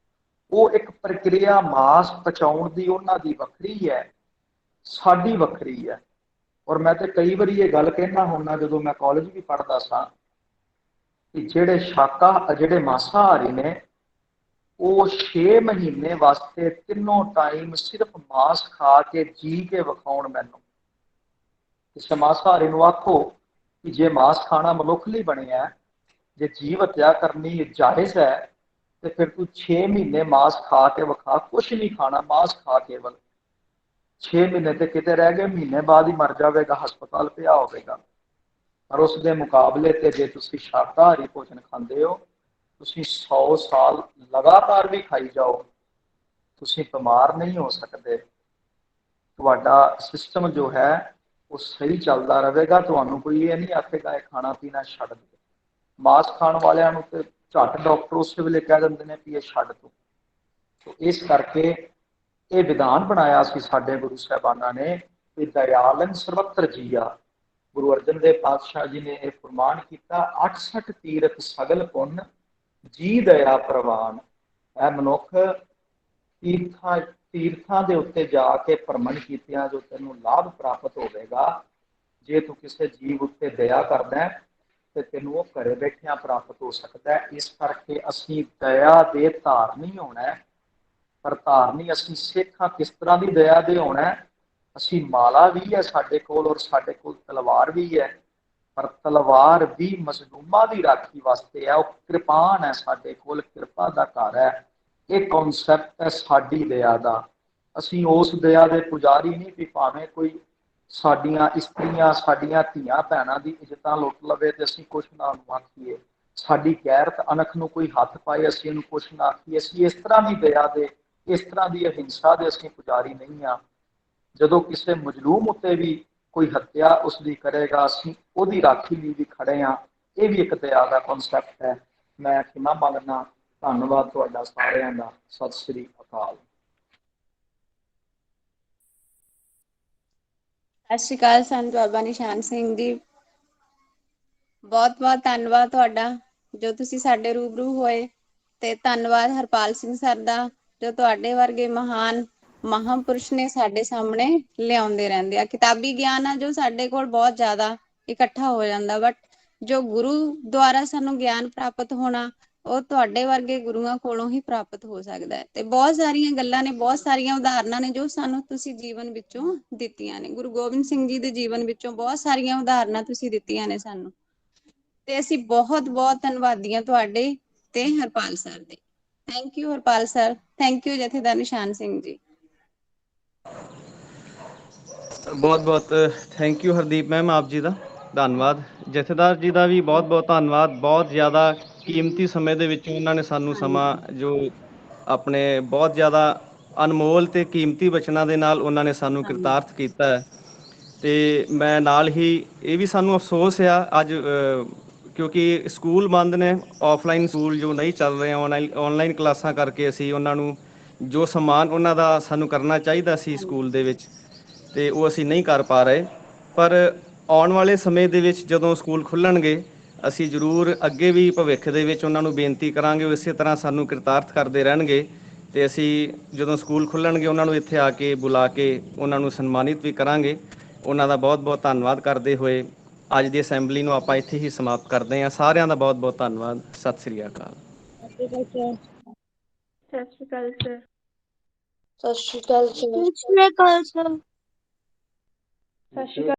ਉਹ ਇੱਕ ਪ੍ਰਕਿਰਿਆ ਮਾਸ ਪਚਾਉਣ ਦੀ ਉਹਨਾਂ ਦੀ ਵੱਖਰੀ ਹੈ, ਸਾਡੀ ਵੱਖਰੀ ਹੈ। ਔਰ ਮੈਂ ਤੇ ਕਈ ਵਾਰੀ ਇਹ ਗੱਲ ਕਹਿਣਾ ਹੁੰਦਾ ਜਦੋਂ ਮੈਂ ਕਾਲਜ ਵੀ ਪੜ੍ਹਦਾ ਸਾਂ ਕਿ ਜਿਹੜੇ ਮਾਸਾਹਾਰੀ ਨੇ ਉਹ 6 ਮਹੀਨੇ ਵਾਸਤੇ ਤਿੰਨੋਂ ਟਾਈਮ ਸਿਰਫ ਮਾਸ ਖਾ ਕੇ ਜੀ ਕੇ ਵਿਖਾਉਣ ਮੈਨੂੰ। ਕਿਸੇ ਮਾਸਾਹਾਰੀ ਨੂੰ ਆਖੋ ਕਿ ਜੇ ਮਾਸ ਖਾਣਾ ਮਨੁੱਖ ਲਈ ਬਣਿਆ ਜੇ ਜੀਵ ਹੱਤਿਆ ਕਰਨੀ ਜਾਇਜ਼ ਹੈ ਤੇ ਫਿਰ ਤੂੰ 6 ਮਹੀਨੇ ਮਾंस ਖਾ ਕੇ ਵਿਖਾ, ਕੁਛ ਨਹੀਂ ਖਾਣਾ, ਮਾंस ਖਾ ਕੇਵਲ 6 ਮਹੀਨੇ ਤੇ ਕਿਤੇ ਰਹਿ ਗਏ, ਮਹੀਨੇ ਬਾਅਦ ਹੀ ਮਰ ਜਾਵੇਗਾ, ਹਸਪਤਾਲ ਪਿਆ ਹੋਵੇਗਾ। ਪਰ ਉਸ ਦੇ ਮੁਕਾਬਲੇ ਤੇ ਜੇ ਤੁਸੀਂ ਸ਼ਾਕਾਹਾਰੀ ਭੋਜਨ ਖਾਂਦੇ ਹੋ, ਤੁਸੀਂ 100 ਸਾਲ ਲਗਾਤਾਰ ਵੀ ਖਾਈ ਜਾਓ, ਤੁਸੀਂ ਬਿਮਾਰ ਨਹੀਂ ਹੋ ਸਕਦੇ। ਤੁਹਾਡਾ ਸਿਸਟਮ ਜੋ ਹੈ ਉਹ ਸਹੀ ਚੱਲਦਾ ਰਹੇਗਾ। ਤੁਹਾਨੂੰ ਕੋਈ ਇਹ ਨਹੀਂ ਆਖੇਗਾ ਇਹ ਖਾਣਾ ਪੀਣਾ ਛੱਡ ਦੇ। ਮਾंस ਖਾਣ ਵਾਲਿਆਂ ਨੂੰ ਤੇ ਝੱਟ ਡਾਕਟਰ ਉਸੇ ਵੇਲੇ ਕਹਿ ਦਿੰਦੇ ਨੇ ਵੀ ਇਹ ਛੱਡ ਦਿਓ। ਇਸ ਕਰਕੇ ਇਹ ਵਿਧਾਨ ਬਣਾਇਆ ਸੀ ਸਾਡੇ ਗੁਰੂ ਸਾਹਿਬਾਨਾਂ ਨੇ ਕਿ ਦਇਆਲਨ ਸਰਬੱਤਰ ਜੀਆ। ਗੁਰੂ ਅਰਜਨ ਦੇਵ ਪਾਤਸ਼ਾਹ ਜੀ ਨੇ ਇਹ ਫਰਮਾਨ ਕੀਤਾ, 68 ਤੀਰਥ ਸਗਲ ਪੁੰਨ ਜੀ ਦਇਆ ਪ੍ਰਵਾਨ। ਇਹ ਮਨੁੱਖ ਤੀਰਥਾਂ ਦੇ ਉੱਤੇ ਜਾ ਕੇ ਭਰਮਣ ਕੀਤਿਆਂ ਜੋ ਤੈਨੂੰ ਲਾਭ ਪ੍ਰਾਪਤ ਹੋਵੇਗਾ, ਜੇ ਤੂੰ ਕਿਸੇ ਜੀਵ ਉੱਤੇ ਦਇਆ ਕਰਦਾ ਤੇ ਤੈਨੂੰ ਉਹ ਘਰੇ ਬੈਠਿਆਂ ਪ੍ਰਾਪਤ ਹੋ ਸਕਦਾ ਹੈ। ਇਸ ਕਰਕੇ ਅਸੀਂ ਦਇਆ ਦੇ ਧਾਰਨੀ ਹੋਣਾ, ਪਰ ਧਾਰਨੀ ਅਸੀਂ ਸਿੱਖ ਹਾਂ ਕਿਸ ਤਰ੍ਹਾਂ ਦੀ ਦਇਆ ਦੇ ਹੋਣਾ। ਅਸੀਂ ਮਾਲਾ ਵੀ ਹੈ ਸਾਡੇ ਕੋਲ ਔਰ ਸਾਡੇ ਕੋਲ ਤਲਵਾਰ ਵੀ ਹੈ, ਪਰ ਤਲਵਾਰ ਵੀ ਮਜ਼ਲੂਮਾਂ ਦੀ ਰਾਖੀ ਵਾਸਤੇ ਹੈ। ਉਹ ਕਿਰਪਾਨ ਹੈ ਸਾਡੇ ਕੋਲ, ਕਿਰਪਾ ਦਾ ਘਰ ਹੈ। ਇਹ ਕਨਸੈਪਟ ਹੈ ਸਾਡੀ ਦਇਆ ਦਾ। ਅਸੀਂ ਉਸ ਦਇਆ ਦੇ ਪੁਜਾਰੀ ਨਹੀਂ ਵੀ ਭਾਵੇਂ ਕੋਈ ਸਾਡੀਆਂ ਇਸਤਰੀਆਂ, ਸਾਡੀਆਂ ਧੀਆਂ ਭੈਣਾਂ ਦੀ ਇੱਜ਼ਤਾਂ ਲੁੱਟ ਲਵੇ ਤੇ ਅਸੀਂ ਕੁਛ ਨਾ ਉਹਨੂੰ ਆਖੀਏ, ਸਾਡੀ ਗੈਰਤ ਅਣਖ ਨੂੰ ਕੋਈ ਹੱਥ ਪਾਏ ਅਸੀਂ ਇਹਨੂੰ ਕੁਛ ਨਾ ਆਖੀਏ। ਅਸੀਂ ਇਸ ਤਰ੍ਹਾਂ ਦੀ ਦਇਆ ਦੇ, ਇਸ ਤਰ੍ਹਾਂ ਦੀ ਅਹਿੰਸਾ ਦੇ ਅਸੀਂ ਪੁਜਾਰੀ ਨਹੀਂ ਹਾਂ। ਜਦੋਂ ਕਿਸੇ ਮਜ਼ਲੂਮ ਉੱਤੇ ਵੀ ਕੋਈ ਹੱਤਿਆ ਉਸ ਦੀ ਕਰੇਗਾ, ਅਸੀਂ ਉਹਦੀ ਰਾਖੀ ਲਈ ਵੀ ਖੜੇ ਹਾਂ। ਇਹ ਵੀ ਇੱਕ ਦਇਆ ਦਾ ਕਨਸੈਪਟ ਹੈ। ਮੈਂ ਖਿਮਾ ਮੰਗਦਾ। ਧੰਨਵਾਦ ਤੁਹਾਡਾ ਸਾਰਿਆਂ ਦਾ। ਸਤਿ ਸ੍ਰੀ ਅਕਾਲ। ਸਤਿ ਸ਼੍ਰੀ ਅਕਾਲ ਸੰਤ ਬਾਬਾ ਨਿਸ਼ਾਨ ਸਿੰਘ ਜੀ, ਬਹੁਤ ਬਹੁਤ ਧੰਨਵਾਦ ਤੁਹਾਡਾ ਜੋ ਤੁਸੀਂ ਸਾਡੇ ਰੂਬਰੂ ਹੋਏ, ਤੇ ਧੰਨਵਾਦ ਹਰਪਾਲ ਸਿੰਘ ਸਰ ਦਾ ਜੋ ਤੁਹਾਡੇ ਵਰਗੇ ਮਹਾਨ ਮਹਾਂਪੁਰਸ਼ ਨੇ ਸਾਡੇ ਸਾਹਮਣੇ ਲਿਆਉਂਦੇ ਰਹਿੰਦੇ ਆ। ਕਿਤਾਬੀ ਗਿਆਨ ਆ ਜੋ ਸਾਡੇ ਕੋਲ ਬਹੁਤ ਜ਼ਿਆਦਾ ਇਕੱਠਾ ਹੋ ਜਾਂਦਾ, ਬਟ ਜੋ ਗੁਰੂ ਦੁਆਰਾ ਸਾਨੂੰ ਗਿਆਨ ਪ੍ਰਾਪਤ ਹੋਣਾ ਉਹ ਤੁਹਾਡੇ ਵਰਗੇ ਗੁਰੂਆਂ ਕੋਲੋਂ ਹੀ ਪ੍ਰਾਪਤ ਹੋ ਸਕਦਾ ਹੈ। ਤੇ ਬਹੁਤ ਸਾਰੀਆਂ ਗੱਲਾਂ ਨੇ, ਬਹੁਤ ਸਾਰੀਆਂ ਉਦਾਹਰਨਾਂ ਨੇ ਜੋ ਸਾਨੂੰ ਤੁਸੀਂ ਜੀਵਨ ਵਿੱਚੋਂ ਦਿੱਤੀਆਂ ਨੇ। ਗੁਰੂ ਗੋਬਿੰਦ ਸਿੰਘ ਜੀ ਦੇ ਜੀਵਨ ਵਿੱਚੋਂ ਬਹੁਤ ਸਾਰੀਆਂ ਉਦਾਹਰਨਾਂ ਤੁਸੀਂ ਦਿੱਤੀਆਂ ਨੇ ਸਾਨੂੰ, ਤੇ ਅਸੀਂ ਬਹੁਤ ਬਹੁਤ ਧੰਨਵਾਦੀ ਹਾਂ ਤੁਹਾਡੇ ਤੇ ਹਰਪਾਲ ਸਰ ਦੇ। Thank you Harpal sir, thank you ਜਥੇਦਾਰ ਨਿਸ਼ਾਨ ਸਿੰਘ ਜੀ। ਬਹੁਤ ਬਹੁਤ ਥੈਂਕ ਯੂ ਹਰਦੀਪ ਮੈਮ, ਆਪ ਜੀ ਦਾ ਧੰਨਵਾਦ। ਜਥੇਦਾਰ ਜੀ ਦਾ ਵੀ ਬਹੁਤ ਬਹੁਤ ਧੰਨਵਾਦ। ਬਹੁਤ ਜ਼ਿਆਦਾ ਕੀਮਤੀ ਸਮੇਂ ਦੇ ਵਿੱਚ ਉਹਨਾਂ ਨੇ ਸਾਨੂੰ ਸਮਾਂ ਜੋ ਆਪਣੇ ਬਹੁਤ ਜ਼ਿਆਦਾ ਅਨਮੋਲ ਤੇ ਕੀਮਤੀ ਬਚਨਾਂ ਦੇ ਨਾਲ ਉਹਨਾਂ ਨੇ ਸਾਨੂੰ ਕਿਰਤਾਰਥ ਕੀਤਾ ਹੈ। ਤੇ ਮੈਂ ਨਾਲ ਹੀ ਇਹ ਵੀ ਸਾਨੂੰ ਅਫਸੋਸ ਆ ਅੱਜ ਕਿਉਂਕਿ ਸਕੂਲ ਬੰਦ ਨੇ, ਆਫਲਾਈਨ ਸਕੂਲ ਜੋ ਨਹੀਂ ਚੱਲ ਰਹੇ, ਆਨਲਾਈਨ ਕਲਾਸਾਂ ਕਰਕੇ ਅਸੀਂ ਉਹਨਾਂ ਨੂੰ ਜੋ ਸਨਮਾਨ ਉਹਨਾਂ ਦਾ ਸਾਨੂੰ ਕਰਨਾ ਚਾਹੀਦਾ ਸੀ ਸਕੂਲ ਦੇ ਵਿੱਚ, ਤੇ ਉਹ ਅਸੀਂ ਨਹੀਂ ਕਰ ਪਾ ਰਹੇ। ਪਰ ਆਉਣ ਵਾਲੇ ਸਮੇਂ ਦੇ ਵਿੱਚ ਜਦੋਂ ਸਕੂਲ ਖੁੱਲ੍ਹਣਗੇ, ਅਸੀਂ ਜ਼ਰੂਰ ਅੱਗੇ ਵੀ ਭਵਿੱਖ ਦੇ ਵਿੱਚ ਉਹਨਾਂ ਨੂੰ ਬੇਨਤੀ ਕਰਾਂਗੇ, ਉਹ ਇਸੇ ਤਰ੍ਹਾਂ ਸਾਨੂੰ ਕਿਰਤਾਰਥ ਕਰਦੇ ਰਹਿਣਗੇ। ਤੇ ਅਸੀਂ ਜਦੋਂ ਸਕੂਲ ਖੁੱਲ੍ਹਣਗੇ ਉਹਨਾਂ ਨੂੰ ਇੱਥੇ ਆ ਕੇ ਬੁਲਾ ਕੇ ਉਹਨਾਂ ਨੂੰ ਸਨਮਾਨਿਤ ਵੀ ਕਰਾਂਗੇ। ਉਹਨਾਂ ਦਾ ਬਹੁਤ ਬਹੁਤ ਧੰਨਵਾਦ ਕਰਦੇ ਹੋਏ ਅੱਜ ਦੀ ਅਸੈਂਬਲੀ ਨੂੰ ਆਪਾਂ ਇੱਥੇ ਹੀ ਸਮਾਪਤ ਕਰਦੇ ਹਾਂ। ਸਾਰਿਆਂ ਦਾ ਬਹੁਤ ਬਹੁਤ ਧੰਨਵਾਦ। ਸਤਿ ਸ੍ਰੀ ਅਕਾਲ। ਸਤਿ ਸ਼੍ਰੀ ਅਕਾਲ ਸਰ। ਸਤਿ ਸ਼੍ਰੀ ਅਕਾਲ ਸਰ। ਸਤਿ ਸ਼੍ਰੀ ਅਕਾਲ ਸਰ। ਸਤਿ ਸ਼੍ਰੀ ਅਕਾਲ।